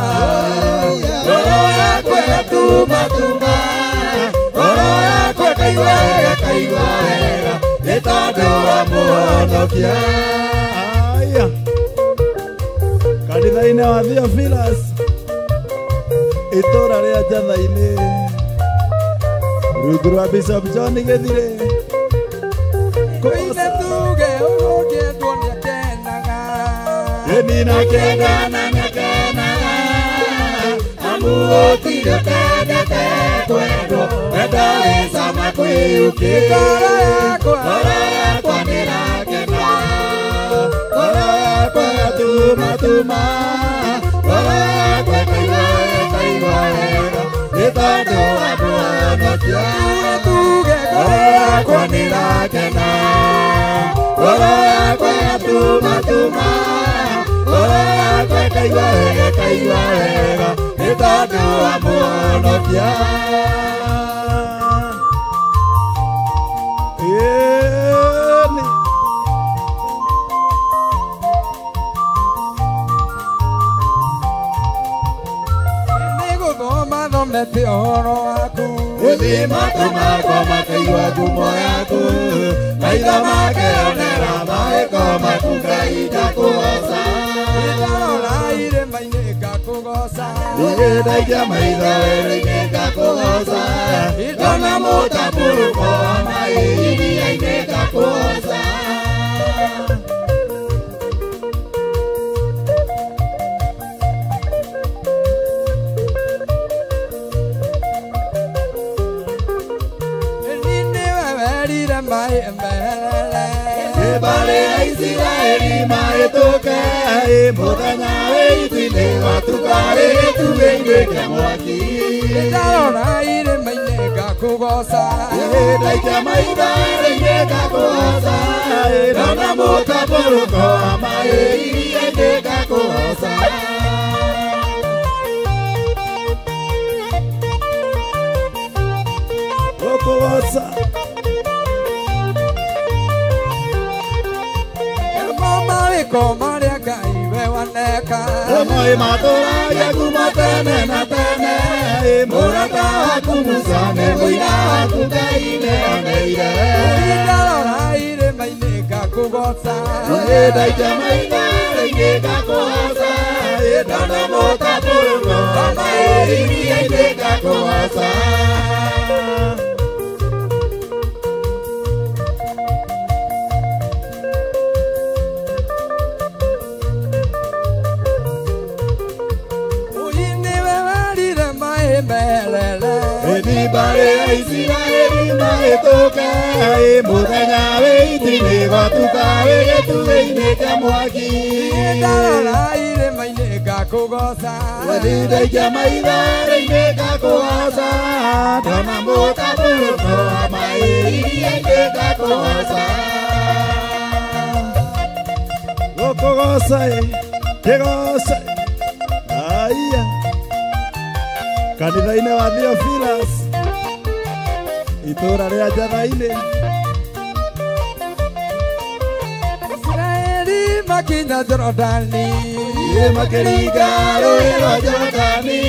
[SPEAKER 12] ngoro yakwa ĩgatuma ngoro yakwa ĩkaigua wega nĩ tondũ wa Mũhonokia.
[SPEAKER 3] Kanitha-inĩ wa Theophilus itũra rĩa Njatha-inĩ rungu rwa Bishop John Gĩthirĩ
[SPEAKER 4] koine tuge ũgũkĩendwo nĩakenaga
[SPEAKER 12] ĩni nakenaga amu gũtirĩ ũtendete kwendwo wendo wĩ cama kwĩyũkĩra ngoro yakwa nĩrakena ngoro yakwa ĩgatuma ngoro yakwa ĩkaigua wega nĩ tondũ wa Mũhonokia.
[SPEAKER 4] tuge
[SPEAKER 12] ngoro yakwa nĩrakena ngoro yakwa ĩgatuma ngoro yakwa ĩkaigua wega nĩ tondũ wa Mũhonokia.
[SPEAKER 4] nĩgũthoma thomete ũhoro waku
[SPEAKER 12] gũthima tũmakwa makaigua ngumo yaku maitho makeonera mawĩko maku Ngai ndakũgoca
[SPEAKER 4] ndarora irĩma-inĩ ngakũgoca
[SPEAKER 12] nĩndaikia maitho werũ-inĩ ngakũgoca ndona mũtambũrũko wa maĩ iria-inĩ ngakũgoca.
[SPEAKER 4] Bale
[SPEAKER 12] ya Israeli mahĩtũke mũthenya wĩ-itu-inĩ watuka gĩtugĩ-inĩ kĩa mwaki
[SPEAKER 4] ndarora irĩma-inĩ ngakũgoca
[SPEAKER 12] ndaikia maitho werũ-inĩ ngakũgoca ndona mũtambũrũko wa maĩ iria-inĩ ngakũgoca.
[SPEAKER 3] gũkũgoca
[SPEAKER 4] mawĩko marĩa Ngai we waneka
[SPEAKER 12] Moĩ matũũragia kuma tene na tene mũrata waku Musa nĩ mũira waku Ngai nĩoneire
[SPEAKER 4] ndarora irĩma-inĩ ngakũgoca
[SPEAKER 12] ndaikia maitho werũ-inĩ ngakũgoca ndona mũtambũrũko wa maĩ iria-inĩ ngakũgoca. Bale ya Israeli mahĩtũke mũthenya wĩ-itu-inĩ gwatuka gĩtugĩ-inĩ kĩa mwaki
[SPEAKER 4] ndarora irĩma-inĩ ngakũgoca
[SPEAKER 12] ndaikia maitho werũ-inĩ ngakũgoca ndona mũtambũrũko wa maĩ iria-inĩ ngakũgoca.
[SPEAKER 3] kugoca kigoca aya kanitha-inĩ wa Theophilus itũra rĩa Njatha-inĩ
[SPEAKER 4] Israeli makinya Jorodani
[SPEAKER 12] makĩringa rũĩ rwa Jorodani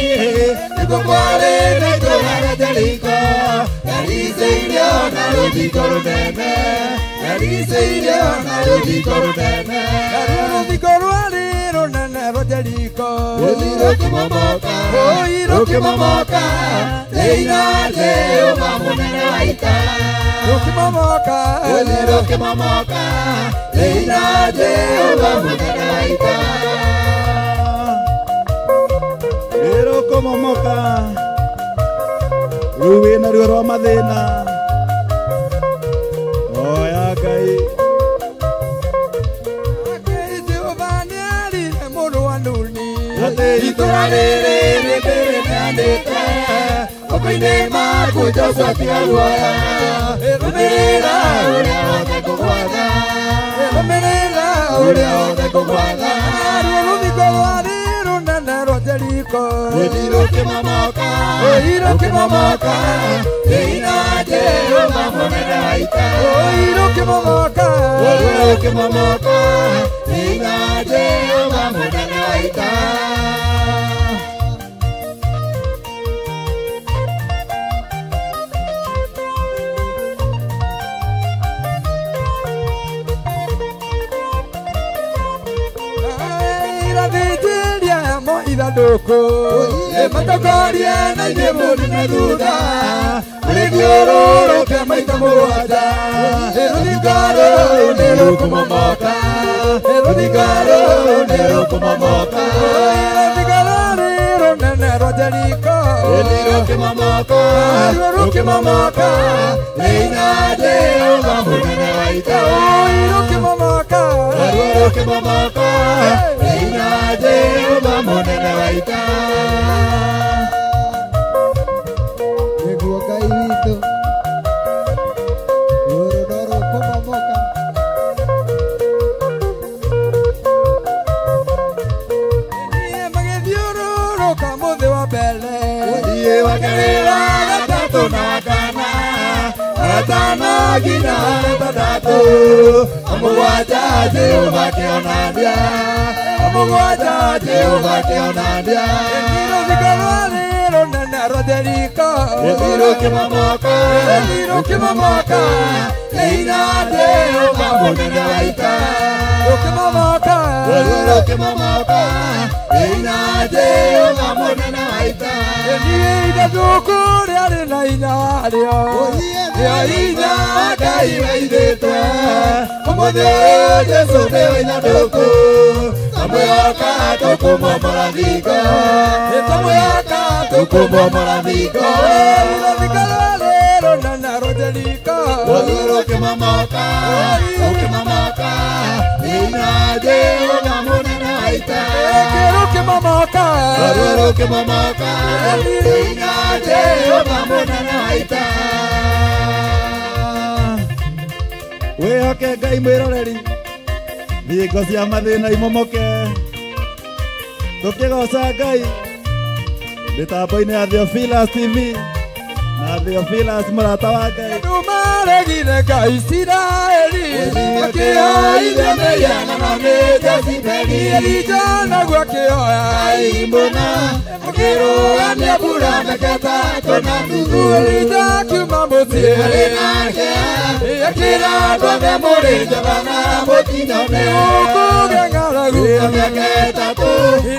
[SPEAKER 12] nĩkuo kwarĩ na itũũra rĩa Jeriko yarigicĩirio na rũthingo rũnene yarigicĩirio na rũthingo rũnene
[SPEAKER 4] rũthingo rwarĩ rũnene rwa Jeriko
[SPEAKER 12] rũkĩmomoka thĩinĩ Jehova mũnene wa ita
[SPEAKER 4] rũkĩmomoka
[SPEAKER 12] thĩinĩ Jehova mũnene wa ita
[SPEAKER 3] rũkũmomoka rĩu wĩna ruo rwa mathĩna oya Ngai
[SPEAKER 4] Jehova nĩarire mũrũ wa Nuni
[SPEAKER 12] atĩ itũũra rĩrĩ nĩndĩrĩneanĩte moko-inĩ maku Joshua tiga guoya rũmĩrĩra ũrĩa wothe ngũgwatha rũmĩrĩra ũrĩa wothe ngũgwatha
[SPEAKER 4] rũthingo rwarĩ rũnene rwa Jeriko
[SPEAKER 12] rũkĩmomoka thĩinĩ Jehova mũnene wa ita
[SPEAKER 4] rũkĩmomoka
[SPEAKER 12] thĩinĩ Jehova mũnene wa ita
[SPEAKER 4] ithandũkũ matokorie na inyuĩ mũndũ na thutha rĩthiũrũrũke maita mũgwanja rũthingo rũrũ nĩ rũkũmomoka rũthingo rũrũ nĩ rũkũmomoka rũthingo rũrĩ rũnene rwa Jeriko
[SPEAKER 12] rũkĩmomoka thĩinĩ Jehova mũnene wa ita
[SPEAKER 4] rũkĩmomoka
[SPEAKER 12] thĩinĩ Jehova mũnene wa ita
[SPEAKER 11] nĩguo Ngai witũ rũrũ no rũkũmomoka
[SPEAKER 4] magĩthiũrũrũka mũthĩ wa mbere
[SPEAKER 12] wa kerĩ wa gatatũ na wa kana gatano nginya gatandatũ mũgwanja Jehova akĩonania mũgwanja Jehova akĩonania
[SPEAKER 4] rũthingo rwarĩ rũnene rwa Jeriko
[SPEAKER 12] rũkĩmomoka thĩinĩ Jehova mũnene wa ita
[SPEAKER 4] rũkĩmomoka
[SPEAKER 12] thĩinĩ Jehova mũnene wa ita
[SPEAKER 4] ithandũkũ rĩarĩ na hinya warĩo
[SPEAKER 12] rĩo hinya Ngai waithĩtwe ũmũthĩ ũyũ Jesũ nĩwe ithandũkũ tamwĩhoka tũkũmomora thingo tamwĩhoka tũkũmomora thingo
[SPEAKER 4] rũthingo rwarĩ rũnene rwa Jeriko
[SPEAKER 12] rũkĩmomoka thĩinĩ Jehova mũnene wa ita
[SPEAKER 4] rũkĩmomoka
[SPEAKER 12] thĩinĩ Jehova mũnene wa ita
[SPEAKER 3] wĩhoke Ngai mwĩroreri thingo cia mathĩna imomoke tũkĩgoca Ngai mĩtambo-inĩ ya Theophilus TV na Theophilus mũrata wa Ngai
[SPEAKER 4] nĩmaregire Ngai Isiraeli
[SPEAKER 12] makĩhoire mĩhianano nĩ Jezebeli
[SPEAKER 4] Elija naguo akĩhoya
[SPEAKER 12] mbũna akĩrũgamia mbura mĩketa tũna nuthu
[SPEAKER 4] Elija akiuma mũciĩ
[SPEAKER 12] arĩ nake akĩra andũ othe mũrĩ Jehova na mũtinyone
[SPEAKER 4] kũgeng'aragu
[SPEAKER 12] mĩaka ĩtatũ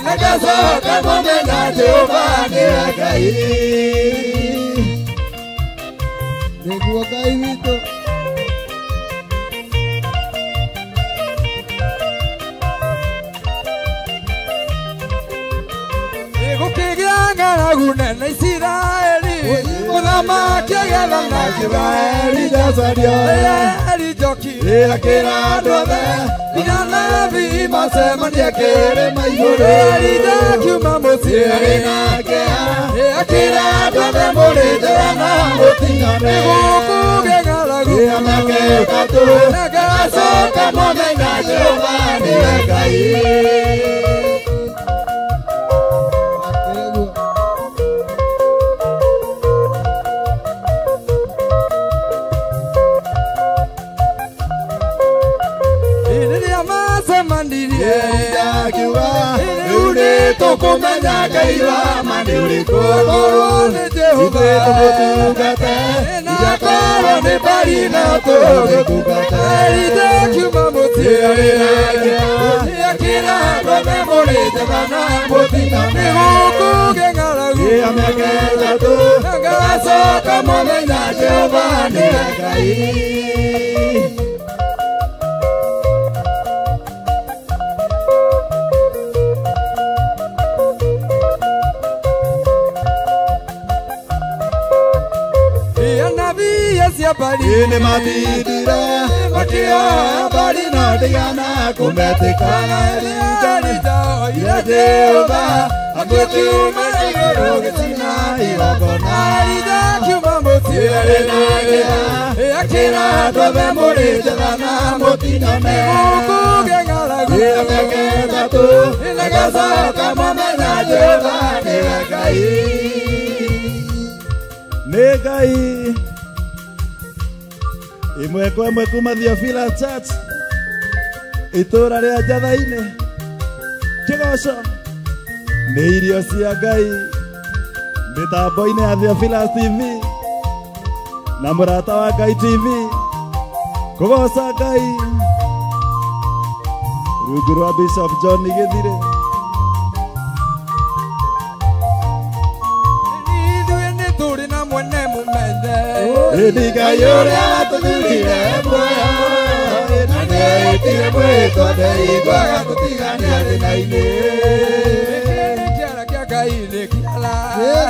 [SPEAKER 12] nĩgacoka mũmenya Jehova nĩwe Ngai
[SPEAKER 11] nĩguo Ngai witũ
[SPEAKER 4] gũkĩgĩa ng'aragu nene Isiraeli mũthamaki agethana Isiraeli Njoki
[SPEAKER 12] akĩra andũ othe
[SPEAKER 4] nginya nathi macemanie kĩrĩma
[SPEAKER 12] igũrũ
[SPEAKER 4] Elija akiuma mũciĩ
[SPEAKER 12] arĩ nake akĩra andũ othe mũrĩ Jehova na mũtinyone
[SPEAKER 4] gũkũgĩa ng'aragu
[SPEAKER 12] mĩaka gatatu nagacoka mũthenya Jehova nĩwe Ngai. Tukumenya Ngai wa mani ũrĩkũ nĩ Jehova tũmũtungate igakorwo nĩ mbari na tũgĩtungate rithe kiuma mũtiarĩragia akĩra ngome mũrĩ njega na mũtino nĩ gũkũgĩa ng'aragu ya mĩaka ĩtatũ ngacoka mũthenya Jehova nĩwe Ngai. Ini matidira makioya bari na digana kumetikana erijana ira Jehova akukiuma igoro gĩtina igongona ira kiuma mũtiarĩragia akĩra ngome mũrĩ njega na mũtino nĩ gũkũgĩa ng'aragu ya mĩaka ĩtatũ nagacoka mũthenya Jehova nĩwe Ngai.
[SPEAKER 3] Nĩ Ngai imwe kwa imwe kuma Theophilus Church itũra rĩa Njatha-inĩ Kĩgoco nĩ irio cia Ngai mĩtambo-inĩ ya Theophilus TV na mũrata wa Ngai TV kũgoca Ngai rungu rwa Bishop John Gĩthire.
[SPEAKER 12] Ithuĩ nĩ tũrĩ na mwene mũmende
[SPEAKER 3] Ĩndĩ Ngai ũrĩa watũthurire muoyo na nĩetire mwĩtwo ndeiguaga tũtigania thĩna-inĩ.
[SPEAKER 12] Kĩara kĩa Ngai nĩ kĩara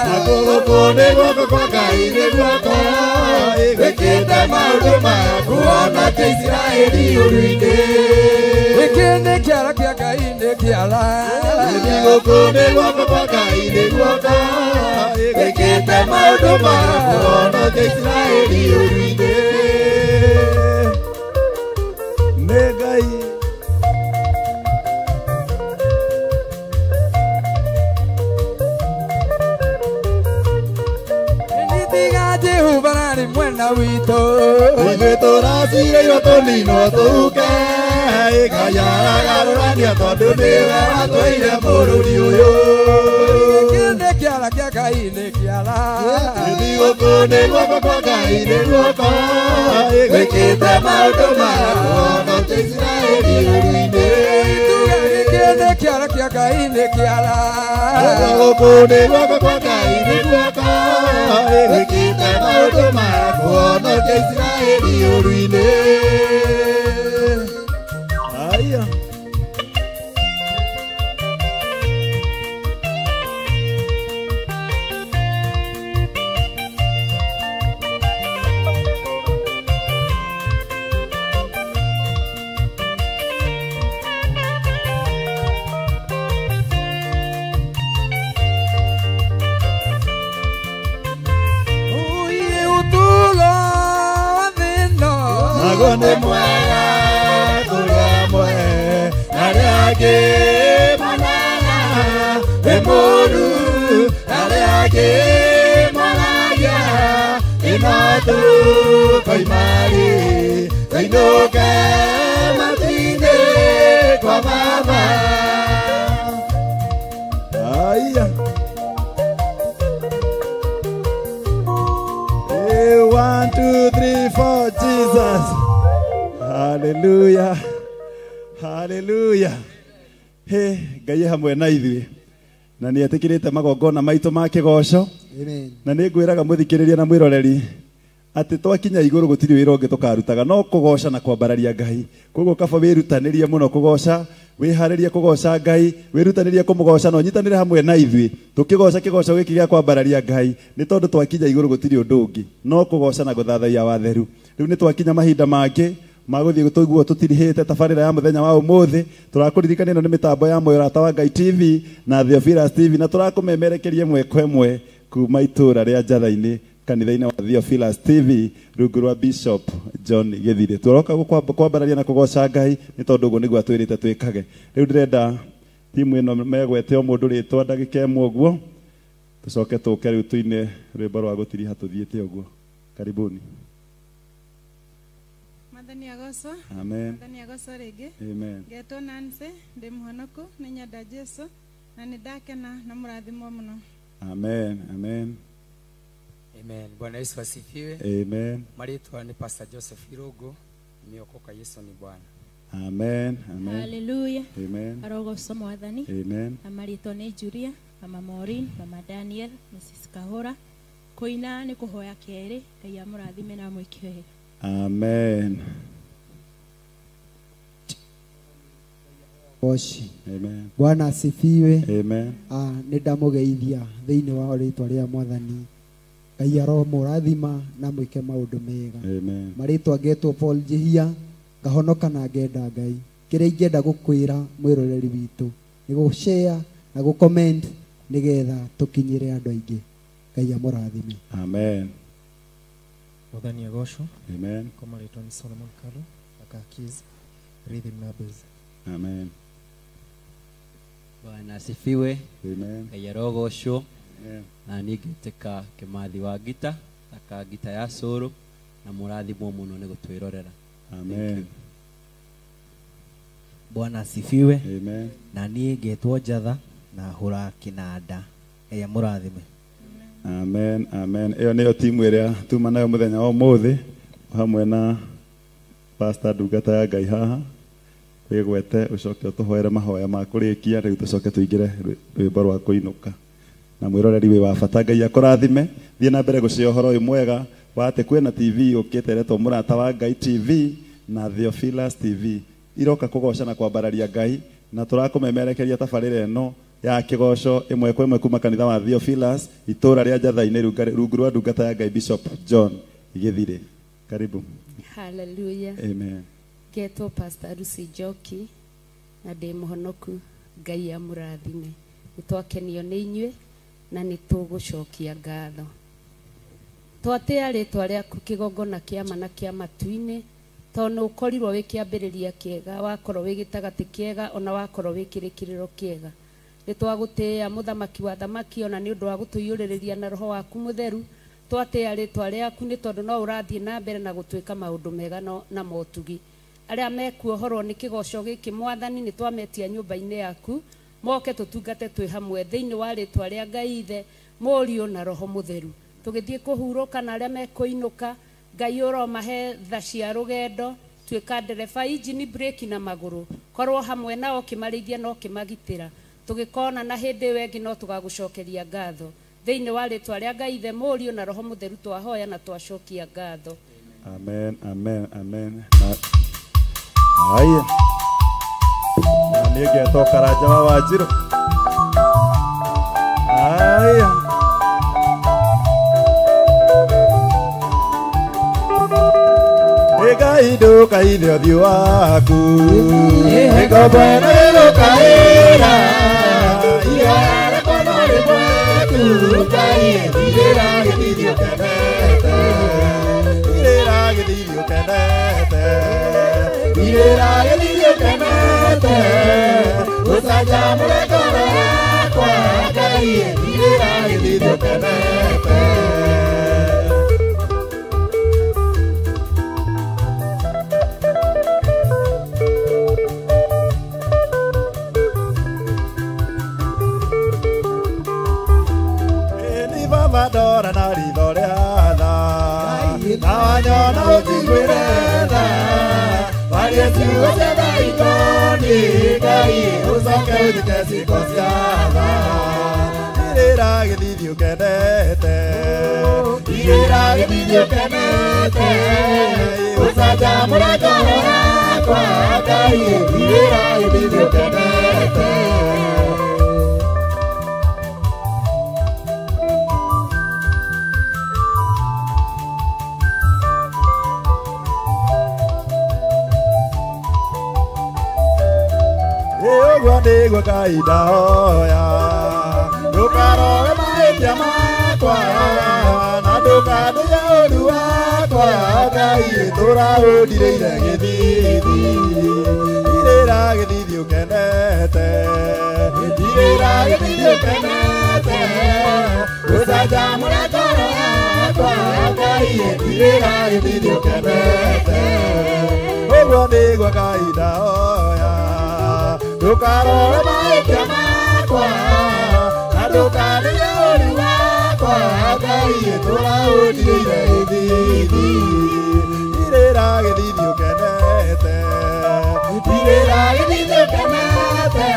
[SPEAKER 3] na gũkũ nĩ guoko kwa Ngai nĩ guoko gwĩkĩte maũndũ maya kuonokia Isiraeli ũru-inĩ.
[SPEAKER 12] Gĩkĩ nĩ kĩara kĩa Ngai nĩ kĩara
[SPEAKER 3] gũkũ nĩ guoko kwa Ngai nĩ guoko gwĩkĩte maũndũ maya kuonokia Isiraeli ũru-inĩ. Nĩ Ngai
[SPEAKER 12] Jehova nĩ mwena witũ
[SPEAKER 3] ithuĩ tũracirĩirwo tũninwo tũhuke Ngai aragarũrania tondũ nĩwe watũheire bũrũri ũyũ.
[SPEAKER 12] Gĩkĩ nĩ kĩara kĩa Ngai nĩ kĩara
[SPEAKER 3] gũkũ nĩ guoko kwa Ngai nĩ guoko gwĩkĩte maũndũ maya kuonokia Isiraeli ũru-inĩ.
[SPEAKER 12] Gĩkĩ nĩ kĩara kĩa Ngai nĩ kĩara
[SPEAKER 3] gũkũ nĩ guoko kwa Ngai nĩ guoko gwĩkĩte maũndũ maya kuonokia Isiraeli ũru-inĩ. Aya
[SPEAKER 12] nĩ mwega kũrĩ amwe arĩa angĩ monana nĩ mũũru arĩa angĩ monagia ĩno tũkoima-rĩ tũinũke matu-inĩ kwa Baba.
[SPEAKER 3] Aya 1 2 3 4 Jesus. Hallelujah. Hallelujah. He Ngai hamwe na ithuĩ na nĩ etĩkĩrĩte magongona maitũ ma kĩgoco.
[SPEAKER 11] Amen.
[SPEAKER 3] Na nĩ ngwĩraga mũthikĩrĩria na mwĩroreri atĩ twakinya igũrũ gũtirĩ wĩra ũngĩ tũkarutaga no kũgoca na kwambararia Ngai. Koguo kaba wĩrutanĩrie mũno kũgoca, wĩharĩrie kũgoca Ngai, wĩrutanĩrie kũmũgoca na ũnyitanĩre hamwe na ithuĩ tũkĩgoca kĩgoco gĩkĩ gĩa kwambararia Ngai nĩ tondũ twakinya igũrũ gũtirĩ ũndũ ũngĩ no kũgoca na gũthathaiya watheru. Rĩu nĩ twakinya mahinda mangĩ magũthiĩ tũiguo tũtirihĩte tabarĩra ya mũthenya wa ũmũthĩ. Tũrakũririkania ĩno nĩ mĩtambo ya Mũrata wa Ngai TV na Theophilus TV na tũrakũmemerekeria ĩmwe kwa ĩmwe kuma itũra rĩa Njatha-inĩ kanitha-inĩ wa Theophilus TV rungu rwa Bishop John Githiri. Turoka kwambararia na kugoca Ngai nĩ tondũ ũguo nĩguo atwĩrĩte twĩkage. Rĩu ndĩrenda timu ĩno megwete o mũndũ rĩtwa ndagĩka ĩmwe ũguo tucoke tũke rĩu tuine rwĩmbo rwa gũtiriha tũthiĩte ũguo. Karibuni.
[SPEAKER 13] Mwathani agocwo.
[SPEAKER 3] Amen.
[SPEAKER 13] Mwathani agocwo rĩngĩ.
[SPEAKER 3] Amen.
[SPEAKER 13] Ngetwo Nancy ndĩ mũhonoku nĩ nyenda Jesu na nĩ ndakena na mũrathimwo mũno.
[SPEAKER 3] Amen. Amen.
[SPEAKER 9] Amen. Bwana Yesu asifiwe.
[SPEAKER 3] Amen.
[SPEAKER 9] Marĩtwa ni Pastor Joseph Irũngũ, nimeokoka. Yesu ni Bwana.
[SPEAKER 3] Amen. Amen.
[SPEAKER 14] Hallelujah.
[SPEAKER 3] Amen.
[SPEAKER 14] Arogocwo Mwathani.
[SPEAKER 3] Amen.
[SPEAKER 14] Marĩtwa nĩ Julia, Mama Maureen, Mama Daniel, Mrs. Kahora. Kuina ni kuhoya kĩerĩ, Ngai amũrathime na mwĩke wega.
[SPEAKER 3] Amen.
[SPEAKER 11] Oshi.
[SPEAKER 3] Amen.
[SPEAKER 11] Bwana asifiwe.
[SPEAKER 3] Amen.
[SPEAKER 11] Nĩ ndamũgeithia thĩinĩ wa rĩĩtwa rĩa Mwathani. Ngai aromũrathima na mwĩke maũndũ mega.
[SPEAKER 3] Amen.
[SPEAKER 11] Marĩtwa ngetwo Paul Jehia, ngahonoka na ngenda Ngai. Kĩrĩa ingĩenda gũkwĩra mwĩroreri witũ nĩ gũ-share na gũ-comment nĩgetha tũkinyĩre andũ aingĩ. Ngai amũrathime.
[SPEAKER 3] Amen.
[SPEAKER 15] Mwathani agocwo.
[SPEAKER 3] Amen.
[SPEAKER 15] Kwa marĩtwa ni Solomon Kalu, Akakiz, Rhythm Nabes.
[SPEAKER 3] Amen.
[SPEAKER 16] Bwana asifiwe.
[SPEAKER 3] Amen.
[SPEAKER 16] Ngai arogocwo.
[SPEAKER 3] Amen.
[SPEAKER 16] Na niĩ ngĩtĩka Kĩmathi wa Ngita, aka Ngita ya Cũrũ, na mũrathimwo mũno nĩ gũtwĩrorera.
[SPEAKER 3] Amen.
[SPEAKER 17] Bwana asifiwe.
[SPEAKER 3] Amen.
[SPEAKER 17] Na niĩ ngetwo Njatha na hũra kĩnanda. Ngai amũrathime.
[SPEAKER 3] Amen. Amen. Ĩyo nĩyo timu ĩrĩa tuma nayo mũthenya wa ũmũthĩ hamwe na Pastor ndungata ya Ngai haha. Wĩgwete ũcoke ũtũhoere mahoya ma kũrĩkia rĩu tũcoke tũingĩre rwĩmbo rwa kũinũka. Na mwĩroreri wĩ wa bata Ngai akũrathime. Thiĩ na mbere gũcia ũhoro ũyũ mwega wa atĩ kwĩna TV ũkĩteretwo Mũrata wa Ngai TV na Theophilus TV. Iroka kũgoca na kwambararia Ngai na tũrakũmemerekeria tabarĩra ĩno ya kĩgoco ĩmwe kwa ĩmwe kuma kanitha wa Theophilus itũra rĩa Njatha-inĩ rungu rwa ndungata ya Ngai Bishop John Githiri. Karibu.
[SPEAKER 1] Hallelujah.
[SPEAKER 3] Amen.
[SPEAKER 1] Ngetwo Pastor Lucy Njoki na ndĩ mũhonoku. Ngai amũrathime. Nĩtwakenio nĩ inyuĩ na nĩtũgũcokia ngatho. Twatĩa rĩtwa rĩaku kĩgongona kĩa ma na kĩa matu-inĩ tondũ ũkorirwo wĩ kĩambĩrĩria kĩega, wakorwo wĩ gĩtagatĩ kĩega, ona wakorwo wĩ kĩrĩkĩrĩro kĩega. Nĩtwagũtĩĩa mũthamaki wa thamaki ona nĩ ũndũ wa gũtũiyũrĩrĩria na roho waku mũtheru. Twatĩa rĩtwa rĩaku nĩ tondũ no ũrathiĩ na mbere na gũtwĩka maũndũ mega na motugi. Arĩa mekuohorwo nĩ kĩgoco gĩkĩ Mwathani nĩtwametia nyũmba-inĩ yaku, moke tũtungate twĩ hamwe thĩinĩ wa rĩtwa rĩa Ngai Ithe, Mũriũ na Roho Mũtheru. Tũgĩthiĩ kũhurũka na arĩa mekũinũka, Ngai ũromahe tha cia rũgendo, tuĩka ndereba injini breki na magũrũ, korwo hamwe nao kĩmarĩithia no kĩmagitĩra. Tũgĩkona na hĩndĩ ĩyo ĩngĩ no tũgagũcokeria ngatho thĩinĩ wa rĩtwa rĩa Ngai Ithe, Mũriũ na Roho Mũtheru twahoya na twacokia ngatho.
[SPEAKER 3] Amen. Amen. Amen. Haya. Na nĩngetwo Karanja wa Wanjirũ. Haya. Ngai ndũkaine ũthiũ waku, ngombo ĩno ĩgũkaĩra, iria rĩkono rĩmweku, Ngai thirĩra gĩthithi ũkenete, thirĩra gĩthithi ũkenete, thirĩra gĩthithi ũkenete, gũcanjamũre ngoro yakwa, Ngai thirĩra gĩthithi ũkenete. Madora na ritho rĩa tha, na wanyona ũnjiguĩre tha, warie ciugo cia thaitoni, Ngai ũcoke ũthike ciĩko cia tha. Thirĩra gĩthithi ũkenete, thirĩra gĩthithi ũkenete, ũcanjamũre ngoro yakwa, Ngai thirĩra gĩthithi ũkenete. Nĩguo Ngai ndahoya, ndũkaroge mahĩtia makwa, na
[SPEAKER 12] ndũkanĩre ũru wakwa Ngai tũraũndireire gĩthithi irĩra gĩthithi ũkenete irĩra gĩthithi ũkenete ũcanjamũre ngoro yakwa Ngai irĩra gĩthithi ũkenete ũguo nĩguo Ngai ndahoya ndũkarore mahĩtia makwa na ndũkanĩre ũru wakwa Ngai tũraũndireire gĩthithi irĩra gĩthithi ũkenete irĩra gĩthithi ũkenete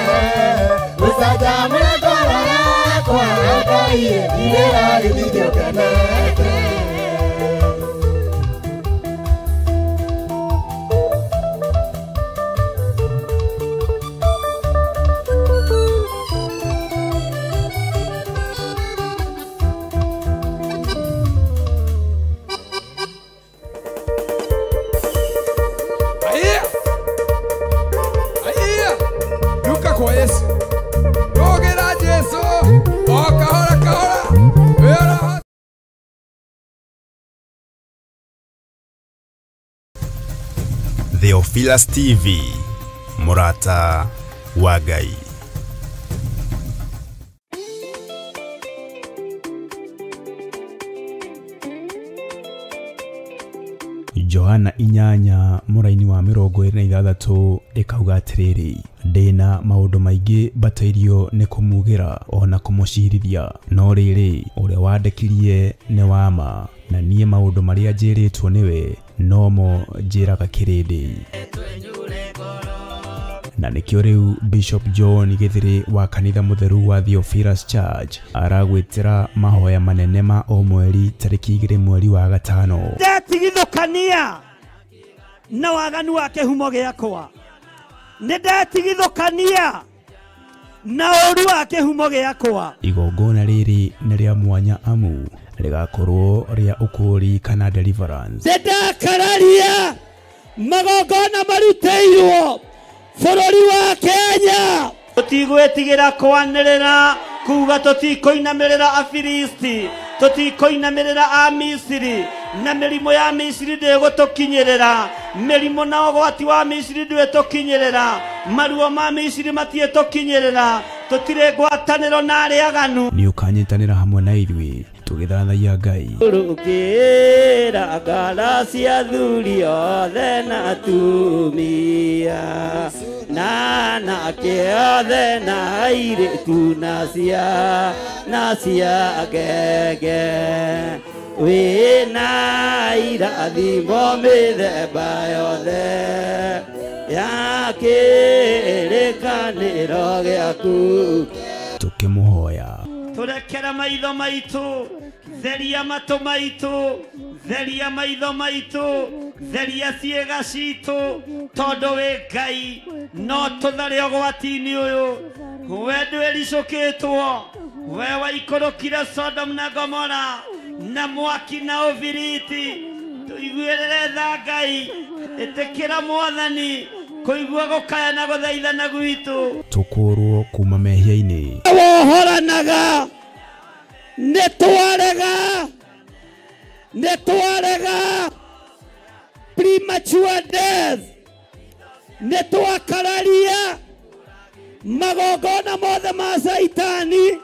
[SPEAKER 12] ũcanjamũre ngoro yakwa Ngai irĩra gĩthithi ũkenete
[SPEAKER 2] Theophilus TV, Murata wa Ngai. Johana inyanya muraini wa 26 ikauga atiriri ndina maundu maingi batairio ni kumugira ona kumucirithia no riri uria wandekirie ni wama na nie maundu maria njiritwo niwe nomo njiraga kirindi na nikio riu Bishop John Githiri wa kanitha mutheru wa Theophilus Church aragwitira mahoya manene ma o mweri tariki 2 mweri wa gatano
[SPEAKER 18] ndetigithukania na waganu wake humo giakwa ndetigithukania na oru wake humo giakwa
[SPEAKER 2] igongona riri ni ria mwanya amu rigakorwo ria ukuri kana deliverance
[SPEAKER 18] ndakararia magongona maruteirwo bururi wa Kenya tutigwetigira kwanirira kuga tutikoinamirira Afilisti tutikoinamirira a Misiri na mirimo ya Misiri ndegutukinyirira mirimo na ogwati wa Misiri ndwetukinyirira maruo ma Misiri matietukinyirira tutire gwataniro na ariaganu
[SPEAKER 2] ni ukanyitanira hamwe na ithui tugithathagia Ngai
[SPEAKER 18] urukira galacia thuri othe na atumia na kiothe na airitu na cia ngenge wina irathimo mĩthemba yothe ya kĩrĩkanĩro gĩaku
[SPEAKER 2] tukimuhoya
[SPEAKER 18] turekera maitho maitu theria matu maitu theria maitho maitu theria ciĩga citu tondu wi Ngai no tuthare ogwati-inĩ ũyũ we ndwĩricũkĩtwo we waikorokire Sodom na Gomora na mwaki na ũbiriti tuiguĩrĩre tha Ngai ĩtĩkĩra Mwathani kuigua gukaya na guthaithana gwitu
[SPEAKER 2] tukurwo kuma mehia-ini
[SPEAKER 18] wohoranaga netwarega premature death netwakararia magongona mothe ma Saitani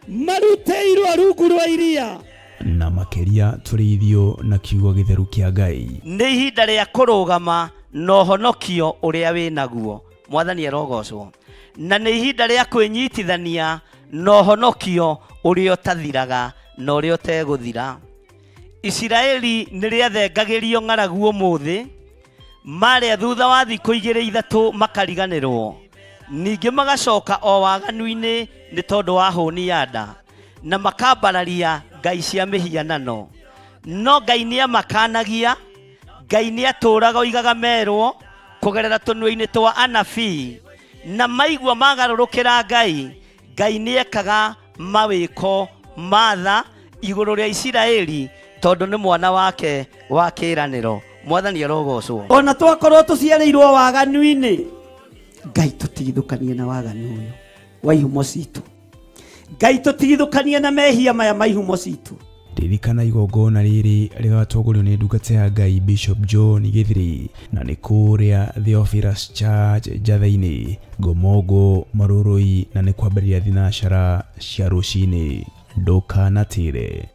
[SPEAKER 18] maruteirwo rungu rwa iria
[SPEAKER 2] na makiria turithio na kiugo githeru kia Ngai
[SPEAKER 18] nĩ ihinda rĩa kũrũgama no honokio ũrĩa wĩnaguo Mwathani arogocwo na nĩ ihinda rĩa kwĩnyitithania no honokio ũrĩa ũtathiraga na ũrĩa ũtegũthira Isiraeli nĩ rĩathengagĩrio ng'aragu ũmũthĩ marĩa thutha wa thikũ 2-3 makariganĩrwo ningĩ magacoka o waganu-inĩ nĩ tondũ wa hũni ya nda na makambararia ngai cia mĩhianano no Ngai nĩ amakanagia Ngai nĩ atũraga oigaga merwo kugerera tũnua-inĩ twa anabii na maigua magarũrũkĩra Ngai Ngai nĩ ekaga mawĩko matha igũrũ rĩa Isiraeli tondũ nĩ mwana wake wa kĩĩranĩro Mwathani arogocwo ona twakorwo tũciarĩirwo waganu-inĩ Ngai tũtigithũkanie na waganu ũyũ wa ihumo citũ Ngai tũtigithũkanie na mehia maya ma ihumo citũ
[SPEAKER 2] ririkana igongona riri rigatongorio ni ndungata ya Ngai Bishop John Githiri na ni kuria Theophilus Church Njathaini Ngomongo Marurui na ni kwambĩrĩria thinacara cia rũcinĩ ndukanatire.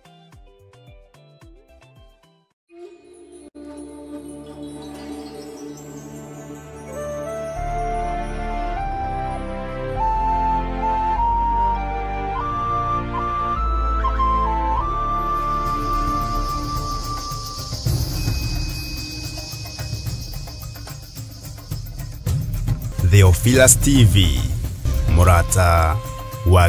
[SPEAKER 19] Theophilus TV, Murata wa